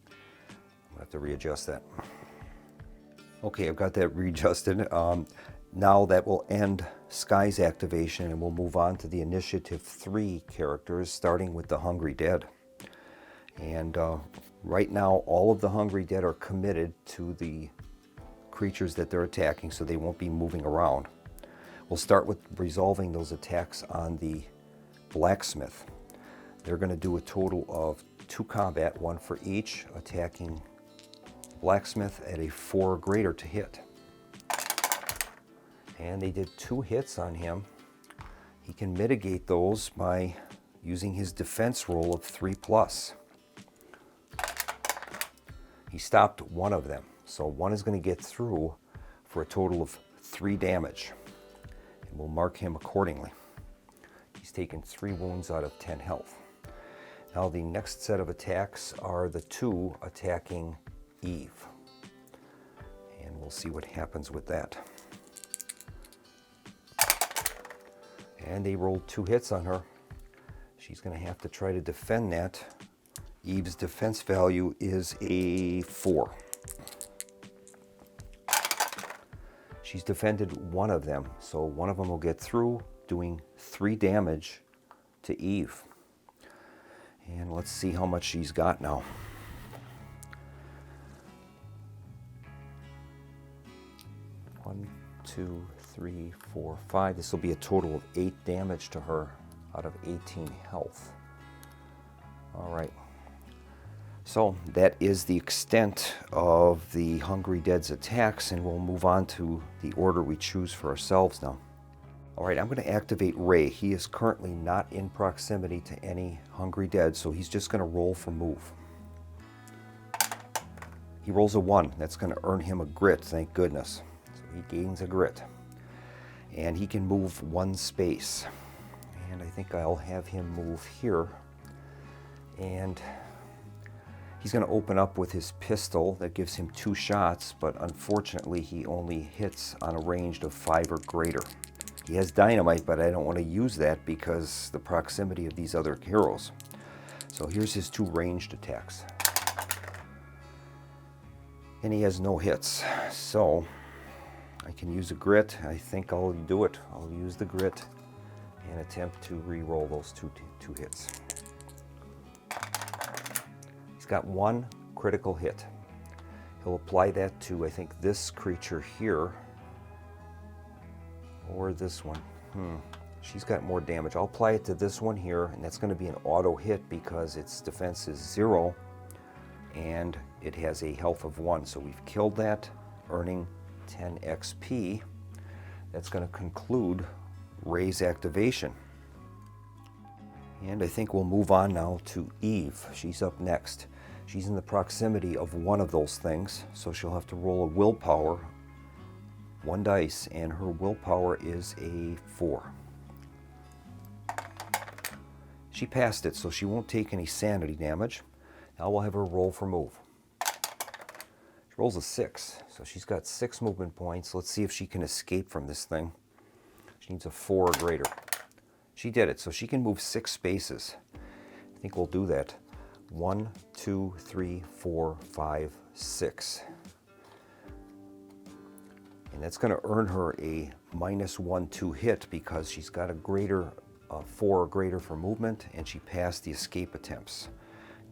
I'm going to have to readjust that. Okay, I've got that readjusted. Now that will end Sky's activation, and we'll move on to the Initiative 3 characters, starting with the Hungry Dead. And right now, all of the Hungry Dead are committed to the creatures that they're attacking, so they won't be moving around. We'll start with resolving those attacks on the Blacksmith. They're going to do a total of 2 combat, 1 for each, attacking Blacksmith at a 4 or greater to hit. And they did 2 hits on him. He can mitigate those by using his defense roll of 3+. He stopped 1 of them, so 1 is going to get through for a total of 3 damage. And we'll mark him accordingly. He's taken 3 wounds out of 10 health. Now the next set of attacks are the 2 attacking Eve. And we'll see what happens with that. And they rolled 2 hits on her. She's going to have to try to defend that. Eve's defense value is a 4. She's defended 1 of them, so 1 of them will get through, doing 3 damage to Eve. And let's see how much she's got now. One, 2, 3, 4, 5. This will be a total of 8 damage to her out of 18 health. All right. So that is the extent of the Hungry Dead's attacks, and we'll move on to the order we choose for ourselves now. All right, I'm going to activate Ray. He is currently not in proximity to any Hungry Dead, so he's just going to roll for move. He rolls a 1. That's going to earn him a grit, thank goodness. So he gains a grit. And he can move 1 space. And I think I'll have him move here. And he's going to open up with his pistol. That gives him 2 shots, but unfortunately he only hits on a range of 5 or greater. He has dynamite, but I don't want to use that because the proximity of these other heroes. So here's his 2 ranged attacks. And he has no hits. So I can use a grit. I think I'll do it. I'll use the grit and attempt to re-roll those two hits. He's got 1 critical hit. He'll apply that to, I think, this creature here. Or this one. She's got more damage. I'll apply it to this one here, and that's going to be an auto hit because its defense is 0, and it has a health of 1. So we've killed that, earning 10 XP. That's going to conclude Ray's activation. And I think we'll move on now to Eve. She's up next. She's in the proximity of 1 of those things, so she'll have to roll a willpower, 1 dice, and her willpower is a 4. She passed it, so she won't take any sanity damage. Now we'll have her roll for move. She rolls a 6, so she's got 6 movement points. Let's see if she can escape from this thing. She needs a 4 or greater. She did it, so she can move 6 spaces. I think we'll do that. 1, 2, 3, 4, 5, 6. And that's going to earn her a -1 to hit because she's got a greater 4 or greater for movement, and she passed the escape attempts.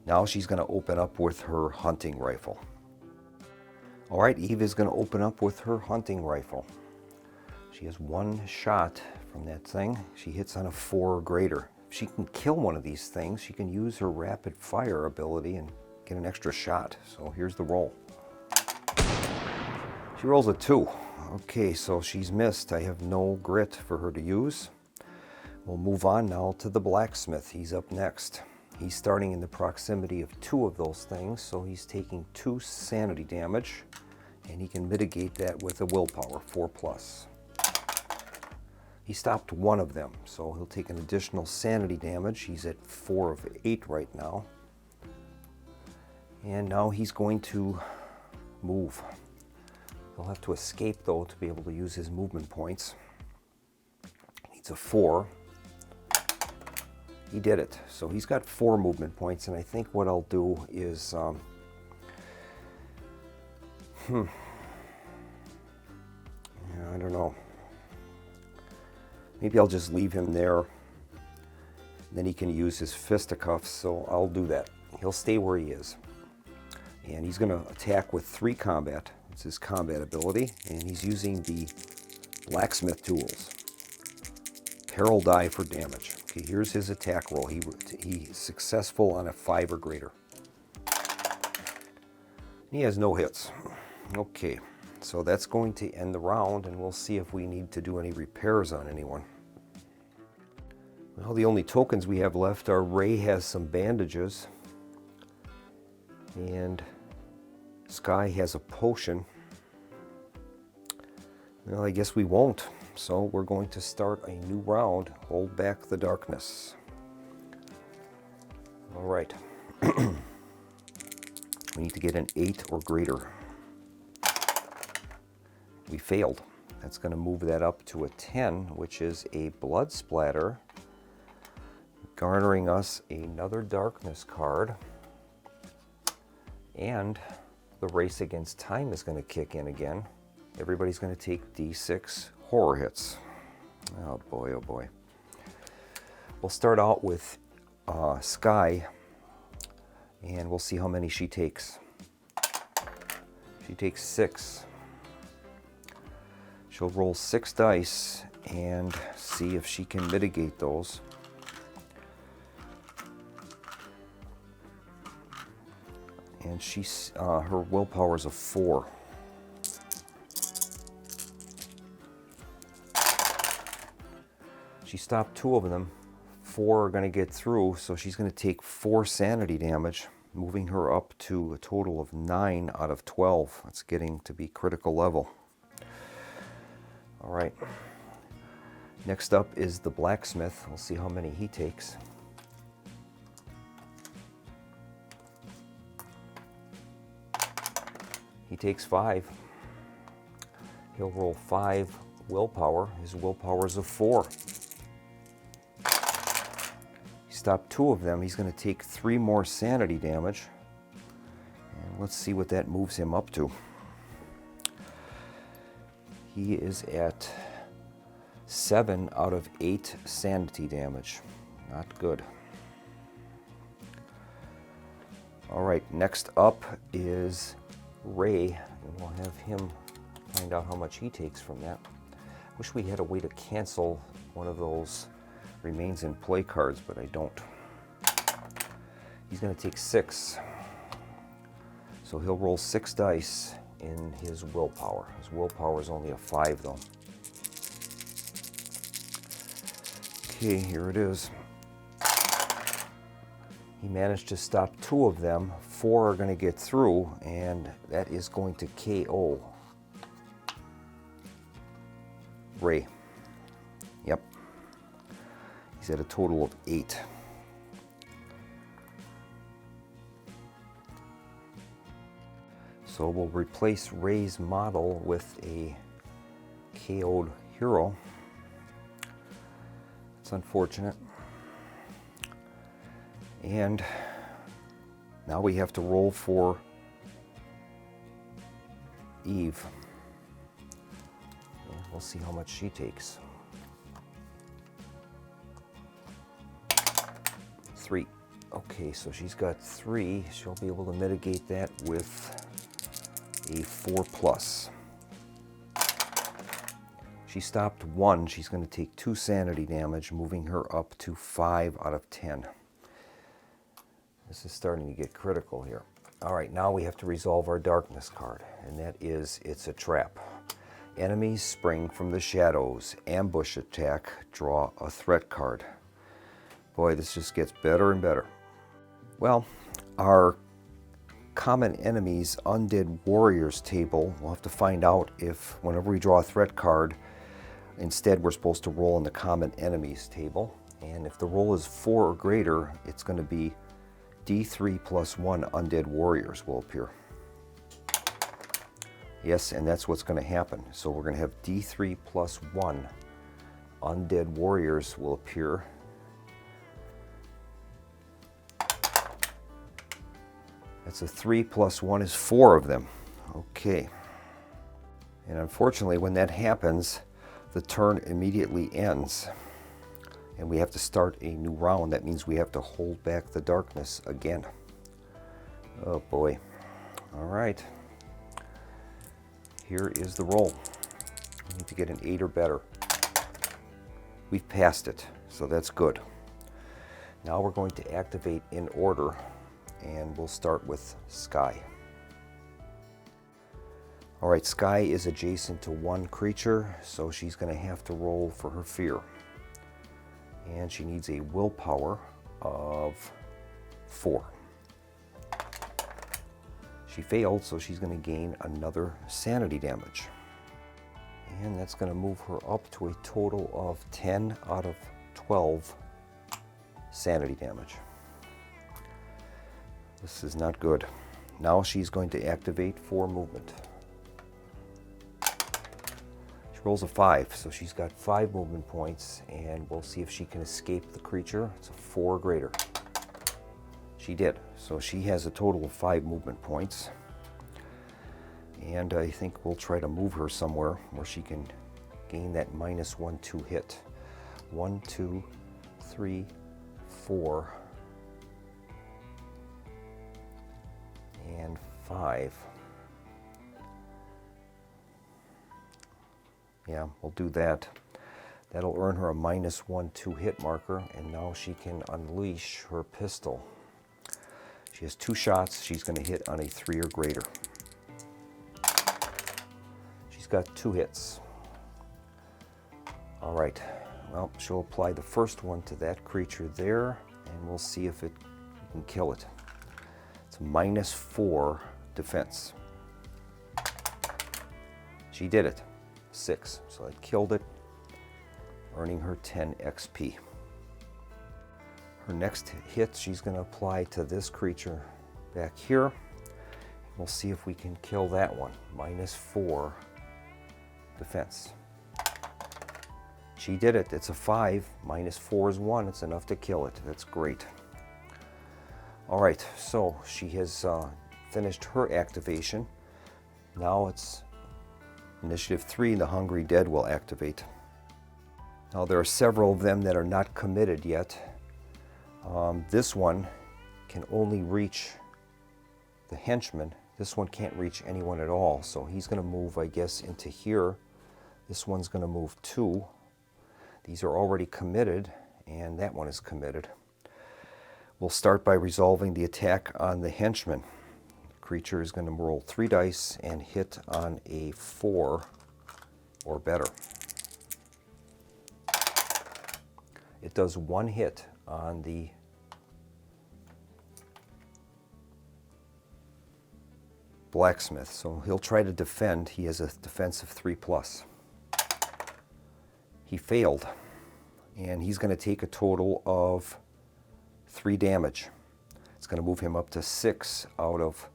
Now she's going to open up with her hunting rifle. All right, Eve is going to open up with her hunting rifle. She has 1 shot from that thing. She hits on a 4 or greater. If she can kill one of these things, she can use her rapid fire ability and get an extra shot. So here's the roll. She rolls a 2. Okay, so she's missed. I have no grit for her to use. We'll move on now to the Blacksmith. He's up next. He's starting in the proximity of 2 of those things, so he's taking 2 sanity damage, and he can mitigate that with a willpower, 4+. He stopped 1 of them, so he'll take an additional sanity damage. He's at 4 of 8 right now. And now he's going to move. He'll have to escape, though, to be able to use his movement points. Needs a 4. he did it. So he's got 4 movement points, and I think what I'll do is, yeah, I don't know. Maybe I'll just leave him there. Then he can use his fisticuffs, so I'll do that. He'll stay where he is. And he's going to attack with 3 combat. It's his combat ability, and he's using the blacksmith tools. Peril die for damage. Okay, here's his attack roll. He's successful on a 5 or greater. He has no hits. Okay, so that's going to end the round, and we'll see if we need to do any repairs on anyone. Well, the only tokens we have left are Ray has some bandages, and Sky has a potion. Well, I guess we won't. So we're going to start a new round. Hold back the darkness. All right. We need to get an 8 or greater. We failed. That's going to move that up to a 10, which is a blood splatter, garnering us another darkness card. And the race against time is going to kick in again. Everybody's going to take D6 horror hits. Oh boy, oh boy. We'll start out with Sky, and we'll see how many she takes. She takes 6. She'll roll 6 dice and see if she can mitigate those. And she's her willpower is a 4. She stopped 2 of them. 4 are going to get through, so she's going to take 4 sanity damage, moving her up to a total of 9 out of 12. That's getting to be critical level. All right. Next up is the blacksmith. We'll see how many he takes. He takes 5. He'll roll 5 willpower. His willpower is a 4. He stopped 2 of them. He's going to take 3 more sanity damage. And let's see what that moves him up to. He is at 7 out of 8 sanity damage. Not good. All right, next up is Ray, and we'll have him find out how much he takes from that. Wish we had a way to cancel one of those remains in play cards, but I don't. He's going to take 6. So he'll roll 6 dice in his willpower. His willpower is only a 5 though. Okay, here it is. He managed to stop 2 of them. 4 are going to get through, and that is going to KO Ray. Yep. He's at a total of 8. So we'll replace Ray's model with a KO'd hero. It's unfortunate. And now we have to roll for Eve. And we'll see how much she takes. 3. Okay, so she's got 3. She'll be able to mitigate that with a 4+. She stopped 1. She's going to take 2 sanity damage, moving her up to 5 out of 10. This is starting to get critical here. All right, now we have to resolve our darkness card, and that is, it's a trap. Enemies spring from the shadows. Ambush attack. Draw a threat card. Boy, this just gets better and better. Well, our common enemies undead warriors table, we'll have to find out if whenever we draw a threat card, instead we're supposed to roll in the common enemies table. And if the roll is 4 or greater, it's going to be D3 plus 1 undead warriors will appear. Yes, and that's what's going to happen. So we're going to have D3 plus 1 undead warriors will appear. That's a 3 plus 1 is 4 of them. Okay. And unfortunately, when that happens, the turn immediately ends. And we have to start a new round. That means we have to hold back the darkness again. Oh boy. All right. Here is the roll. We need to get an 8 or better. We've passed it, so that's good. Now we're going to activate in order, and we'll start with Sky. All right, Sky is adjacent to one creature, so she's going to have to roll for her fear. And she needs a willpower of 4. She failed, so she's going to gain another sanity damage. And that's going to move her up to a total of 10 out of 12 sanity damage. This is not good. Now she's going to activate for movement. She rolls a 5, so she's got 5 movement points, and we'll see if she can escape the creature. It's a 4 or greater. She did, so she has a total of 5 movement points. And I think we'll try to move her somewhere where she can gain that -1/2 hit. 1, 2, 3, 4, and 5. Yeah, we'll do that. That'll earn her a -1/2 hit marker, and now she can unleash her pistol. She has 2 shots. She's going to hit on a 3 or greater. She's got 2 hits. All right, well, she'll apply the first one to that creature there, and we'll see if it can kill it. It's a -4 defense. She did it. 6, so it killed it, earning her 10 XP. Her next hit she's going to apply to this creature back here. We'll see if we can kill that one. -4 defense. She did it. It's a 5. -4 is 1. It's enough to kill it. That's great. All right, so she has finished her activation. Now it's Initiative 3, the Hungry Dead will activate. Now there are several of them that are not committed yet. This one can only reach the henchman. This one can't reach anyone at all, so he's going to move, I guess, into here. This one's going to move 2. These are already committed, and that one is committed. We'll start by resolving the attack on the henchman. Creature is going to roll 3 dice and hit on a 4 or better. It does 1 hit on the blacksmith, so he'll try to defend. He has a defense of 3+. He failed, and he's going to take a total of 3 damage. It's going to move him up to 6 out of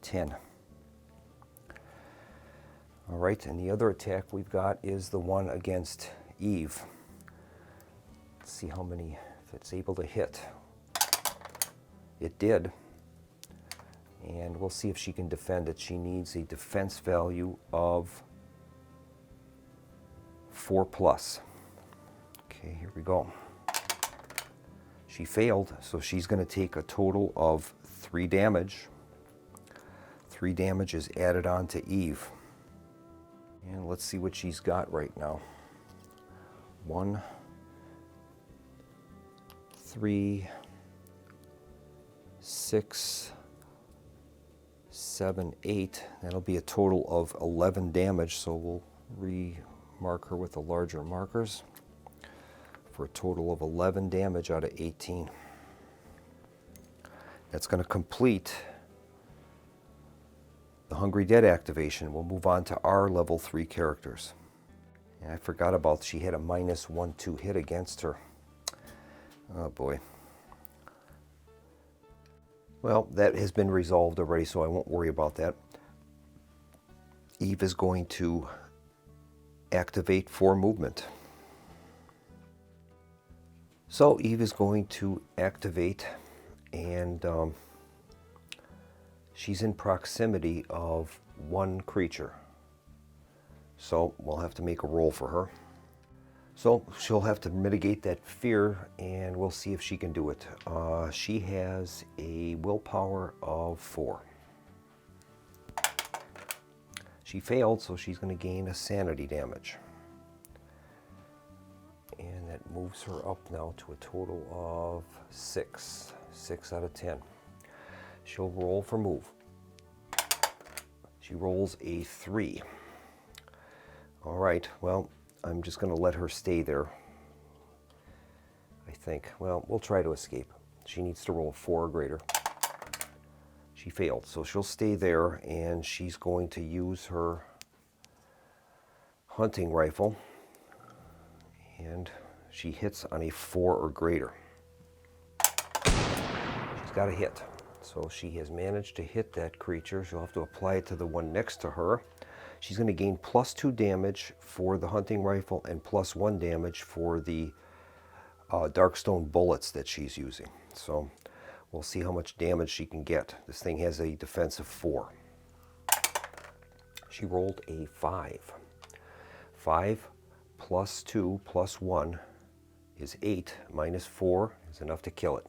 10. All right, and the other attack we've got is the one against Eve. Let's see how many, if it's able to hit. It did. And we'll see if she can defend it. She needs a defense value of 4+. Okay, here we go. She failed, so she's going to take a total of 3 damage. 3 damage is added on to Eve. And let's see what she's got right now. 1, 3, 6, 7, 8. That'll be a total of 11 damage, so we'll re-mark her with the larger markers for a total of 11 damage out of 18. That's going to complete the Hungry Dead activation. We'll move on to our level 3 characters. And I forgot about she had a -1/2 hit against her. Oh boy. Well, that has been resolved already, so I won't worry about that. Eve is going to activate for movement. So Eve is going to activate, and she's in proximity of one creature. So we'll have to make a roll for her. So she'll have to mitigate that fear, and we'll see if she can do it. She has a willpower of 4. She failed, so she's going to gain a sanity damage. And that moves her up now to a total of 6. 6 out of 10. She'll roll for move. She rolls a 3. All right, well, I'm just going to let her stay there, I think. Well, we'll try to escape. She needs to roll a 4 or greater. She failed, so she'll stay there, and she's going to use her hunting rifle, and she hits on a 4 or greater. She's got a hit, so she has managed to hit that creature. She'll have to apply it to the one next to her. She's going to gain +2 damage for the hunting rifle and +1 damage for the darkstone bullets that she's using. So we'll see how much damage she can get. This thing has a defense of 4. She rolled a 5. 5 + 2 + 1 is 8. -4 is enough to kill it.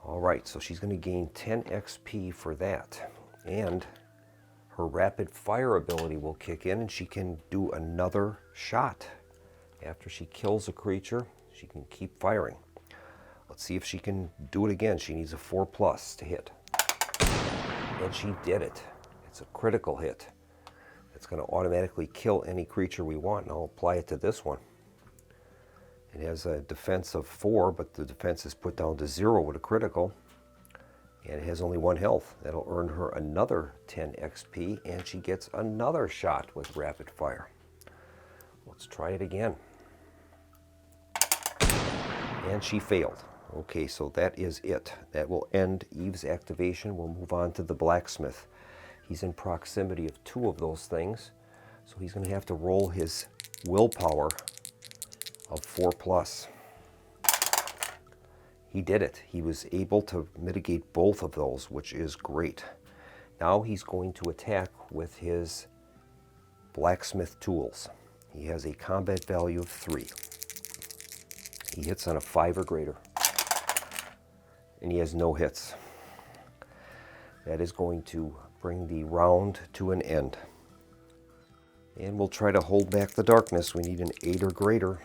All right, so she's going to gain 10 XP for that. And her rapid fire ability will kick in, and she can do another shot. After she kills a creature, she can keep firing. Let's see if she can do it again. She needs a 4+ to hit. And she did it. It's a critical hit. It's going to automatically kill any creature we want, and I'll apply it to this one. It has a defense of 4, but the defense is put down to 0 with a critical. And it has only 1 health. That'll earn her another 10 XP, and she gets another shot with rapid fire. Let's try it again. And she failed. Okay, so that is it. That will end Eve's activation. We'll move on to the blacksmith. He's in proximity of 2 of those things, so he's going to have to roll his willpower of 4+. He did it. He was able to mitigate both of those, which is great. Now he's going to attack with his blacksmith tools. He has a combat value of 3. He hits on a 5 or greater. And he has no hits. That is going to bring the round to an end. And we'll try to hold back the darkness. We need an 8 or greater.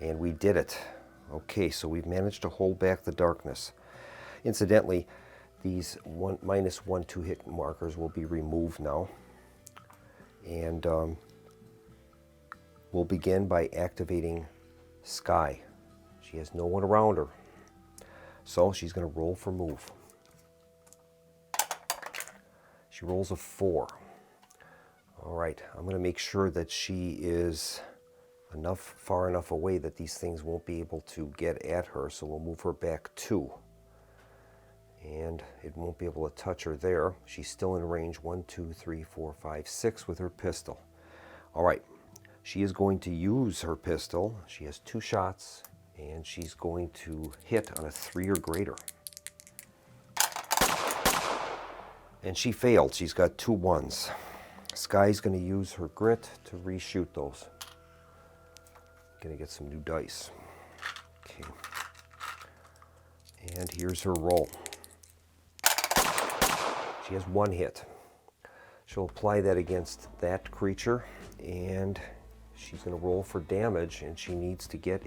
And we did it. Okay, so we've managed to hold back the darkness. Incidentally, these -1, 2 hit markers will be removed now. And we'll begin by activating Sky. She has no one around her. So she's going to roll for move. She rolls a 4. All right, I'm going to make sure that she is far enough away that these things won't be able to get at her, so we'll move her back 2. And it won't be able to touch her there. She's still in range 1, 2, 3, 4, 5, 6 with her pistol. All right, she is going to use her pistol. She has 2 shots, and she's going to hit on a 3 or greater. And she failed. She's got 2 1s. Sky's going to use her grit to reshoot those. Gonna get some new dice. Okay. And here's her roll. She has 1 hit. She'll apply that against that creature, and she's gonna roll for damage, and she needs to get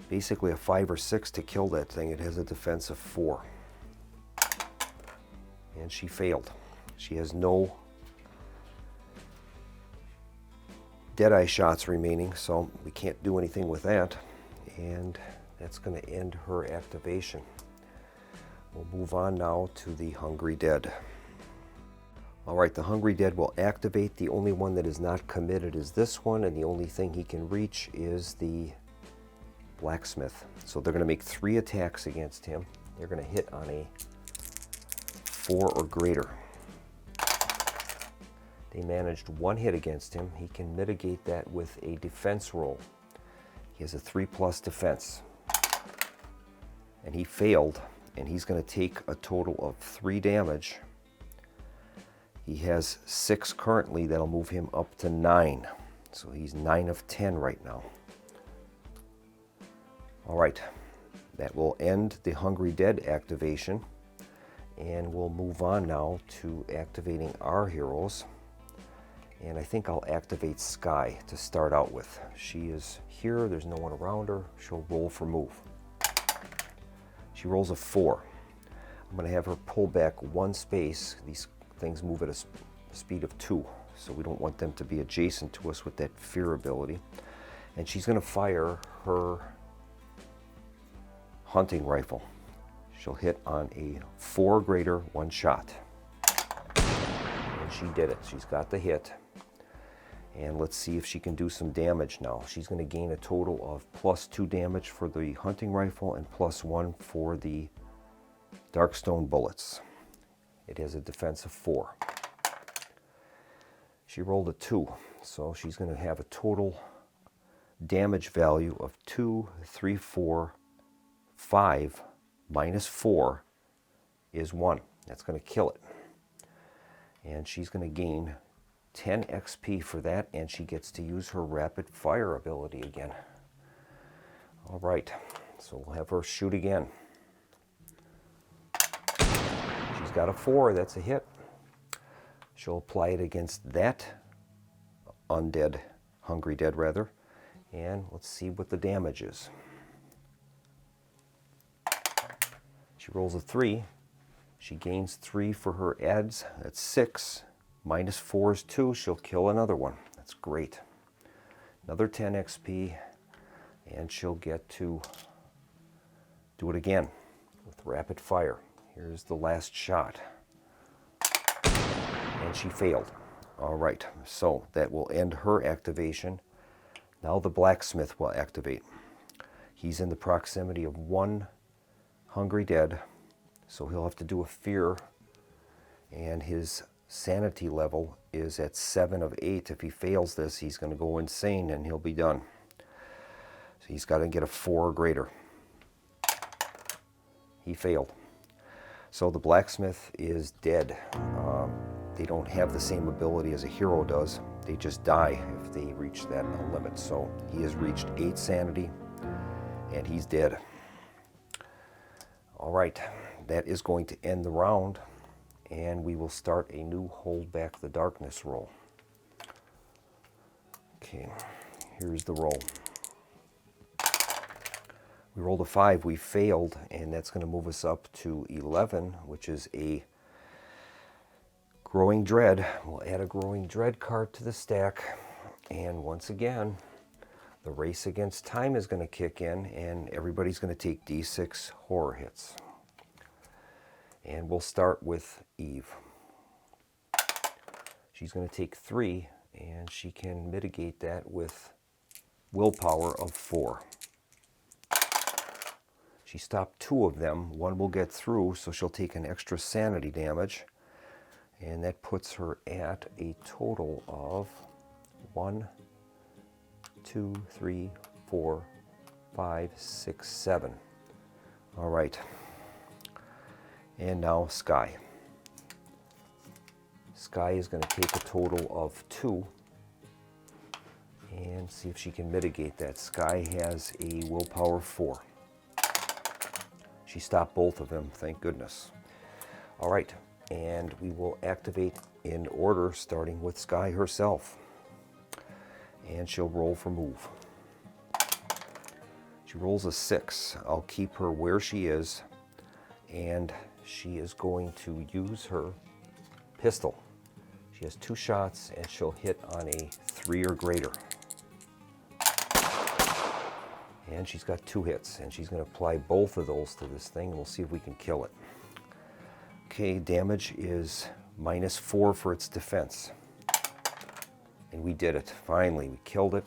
basically a 5 or 6 to kill that thing. It has a defense of 4. And she failed. She has no Deadeye shots remaining, so we can't do anything with that, and that's going to end her activation. We'll move on now to the Hungry Dead. All right, the Hungry Dead will activate. The only one that is not committed is this one, and the only thing he can reach is the blacksmith. So they're going to make 3 attacks against him. They're going to hit on a 4 or greater. They managed 1 hit against him. He can mitigate that with a defense roll. He has a 3+ defense. And he failed and he's going to take a total of 3 damage. He has 6 currently. That'll move him up to 9. So he's 9 of 10 right now. All right, that will end the Hungry Dead activation, and we'll move on now to activating our heroes. And I think I'll activate Sky to start out with. She is here, there's no one around her. She'll roll for move. She rolls a 4. I'm going to have her pull back 1 space. These things move at a speed of 2, so we don't want them to be adjacent to us with that fear ability. And she's going to fire her hunting rifle. She'll hit on a 4 or greater 1 shot. And she did it. She's got the hit. And let's see if she can do some damage now. She's going to gain a total of +2 damage for the hunting rifle and +1 for the Darkstone bullets. It has a defense of 4. She rolled a 2, so she's going to have a total damage value of 2, 3, 4, 5 minus 4 is 1. That's going to kill it. And she's going to gain 10 XP for that, and she gets to use her rapid fire ability again. All right, so we'll have her shoot again. She's got a 4, that's a hit. She'll apply it against that undead, Hungry Dead rather, and let's see what the damage is. She rolls a 3. She gains 3 for her adds. That's 6. Minus 4 is 2. She'll kill another one. That's great. Another 10 XP, and she'll get to do it again with rapid fire. Here's the last shot. And she failed. All right, so that will end her activation. Now the blacksmith will activate. He's in the proximity of 1 Hungry Dead, so he'll have to do a fear, and his sanity level is at 7 of 8. If he fails this, he's going to go insane and he'll be done. So he's got to get a 4 or greater. He failed. So the blacksmith is dead. They don't have the same ability as a hero does. They just die if they reach that limit. So he has reached 8 sanity and he's dead. All right, that is going to end the round, and we will start a new Hold Back the Darkness roll. Okay, here's the roll. We rolled a 5, we failed, and that's going to move us up to 11, which is a Growing Dread. We'll add a Growing Dread card to the stack, and once again, the race against time is going to kick in, and everybody's going to take D6 horror hits. And we'll start with Eve. She's going to take 3, and she can mitigate that with willpower of 4. She stopped 2 of them. 1 will get through, so she'll take an extra sanity damage. And that puts her at a total of 1, 2, 3, 4, 5, 6, 7. All right. And now Sky. Sky is going to take a total of 2 and see if she can mitigate that. Sky has a willpower 4. She stopped both of them, thank goodness. All right, and we will activate in order, starting with Sky herself. And she'll roll for move. She rolls a 6. I'll keep her where she is, and she is going to use her pistol. She has 2 shots, and she'll hit on a 3 or greater. And she's got 2 hits, and she's going to apply both of those to this thing, and we'll see if we can kill it. Okay, damage is -4 for its defense. And we did it. Finally, we killed it.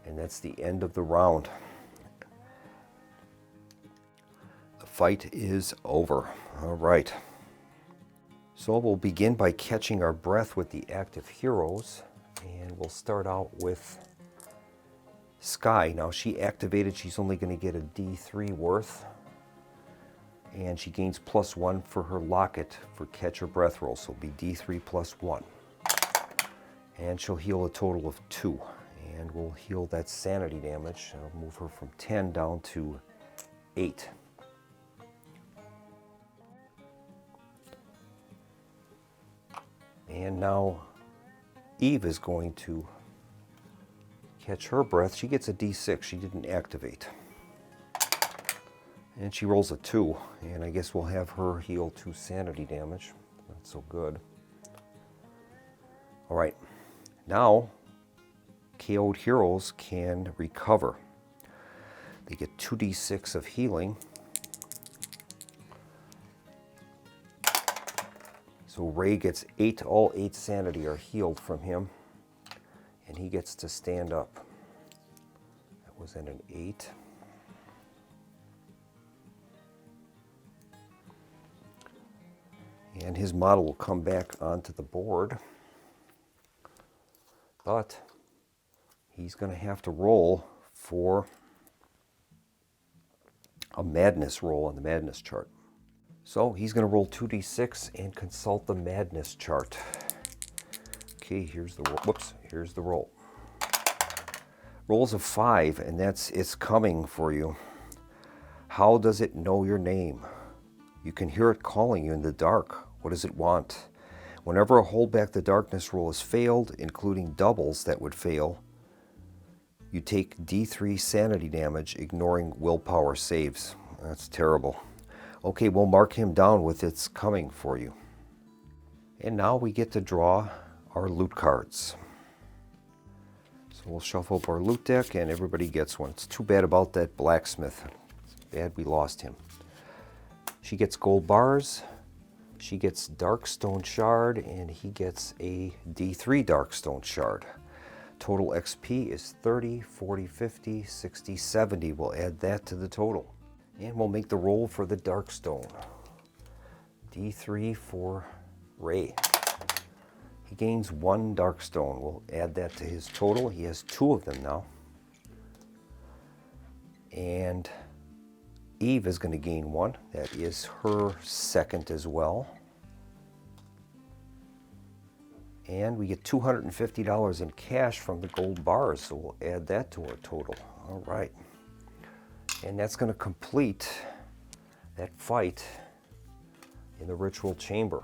And that's the end of the round. The fight is over. All right. So we'll begin by catching our breath with the active heroes. And we'll start out with Sky. Now she activated, she's only going to get a D3 worth. And she gains +1 for her locket for catch or breath roll, so it'll be D3 +1. And she'll heal a total of 2. And we'll heal that sanity damage. I'll move her from 10 down to 8. And now Eve is going to catch her breath. She gets a D6. She didn't activate. And she rolls a 2. And I guess we'll have her heal 2 sanity damage. Not so good. All right. Now, KO'd heroes can recover. They get 2d6 of healing. So Ray gets 8, all 8 sanity are healed from him. And he gets to stand up. That was at an 8. And his model will come back onto the board. But he's going to have to roll for a madness roll on the madness chart. So he's going to roll 2d6 and consult the madness chart. Okay, here's the roll. Whoops, here's the roll. Rolls a 5, and it's coming for you. How does it know your name? You can hear it calling you in the dark. What does it want? Whenever a hold back the darkness roll is failed, including doubles that would fail, you take D3 sanity damage, ignoring willpower saves. That's terrible. Okay, we'll mark him down with it's coming for you. And now we get to draw our loot cards. So we'll shuffle up our loot deck and everybody gets one. It's too bad about that blacksmith. It's bad we lost him. She gets gold bars. She gets Darkstone Shard, and he gets a D3 Darkstone Shard. Total XP is 30, 40, 50, 60, 70. We'll add that to the total. And we'll make the roll for the Darkstone. D3 for Ray. He gains 1 Darkstone. We'll add that to his total. He has 2 of them now. And Eve is going to gain 1. That is her second as well. And we get $250 in cash from the gold bars, so we'll add that to our total. All right. And that's going to complete that fight in the ritual chamber.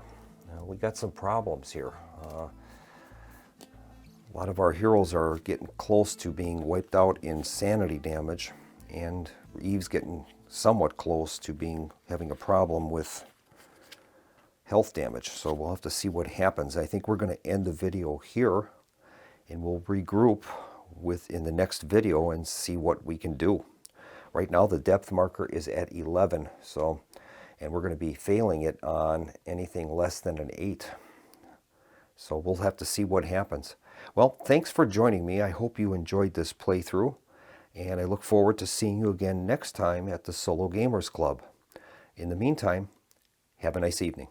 Now, we got some problems here. A lot of our heroes are getting close to being wiped out in sanity damage, and Eve's getting somewhat close to having a problem with health damage. So we'll have to see what happens. I think we're going to end the video here, and we'll regroup in the next video and see what we can do. Right now the depth marker is at 11, and we're going to be failing it on anything less than an 8. So we'll have to see what happens. Well, thanks for joining me. I hope you enjoyed this playthrough, and I look forward to seeing you again next time at the Solo Gamers Club. In the meantime, have a nice evening.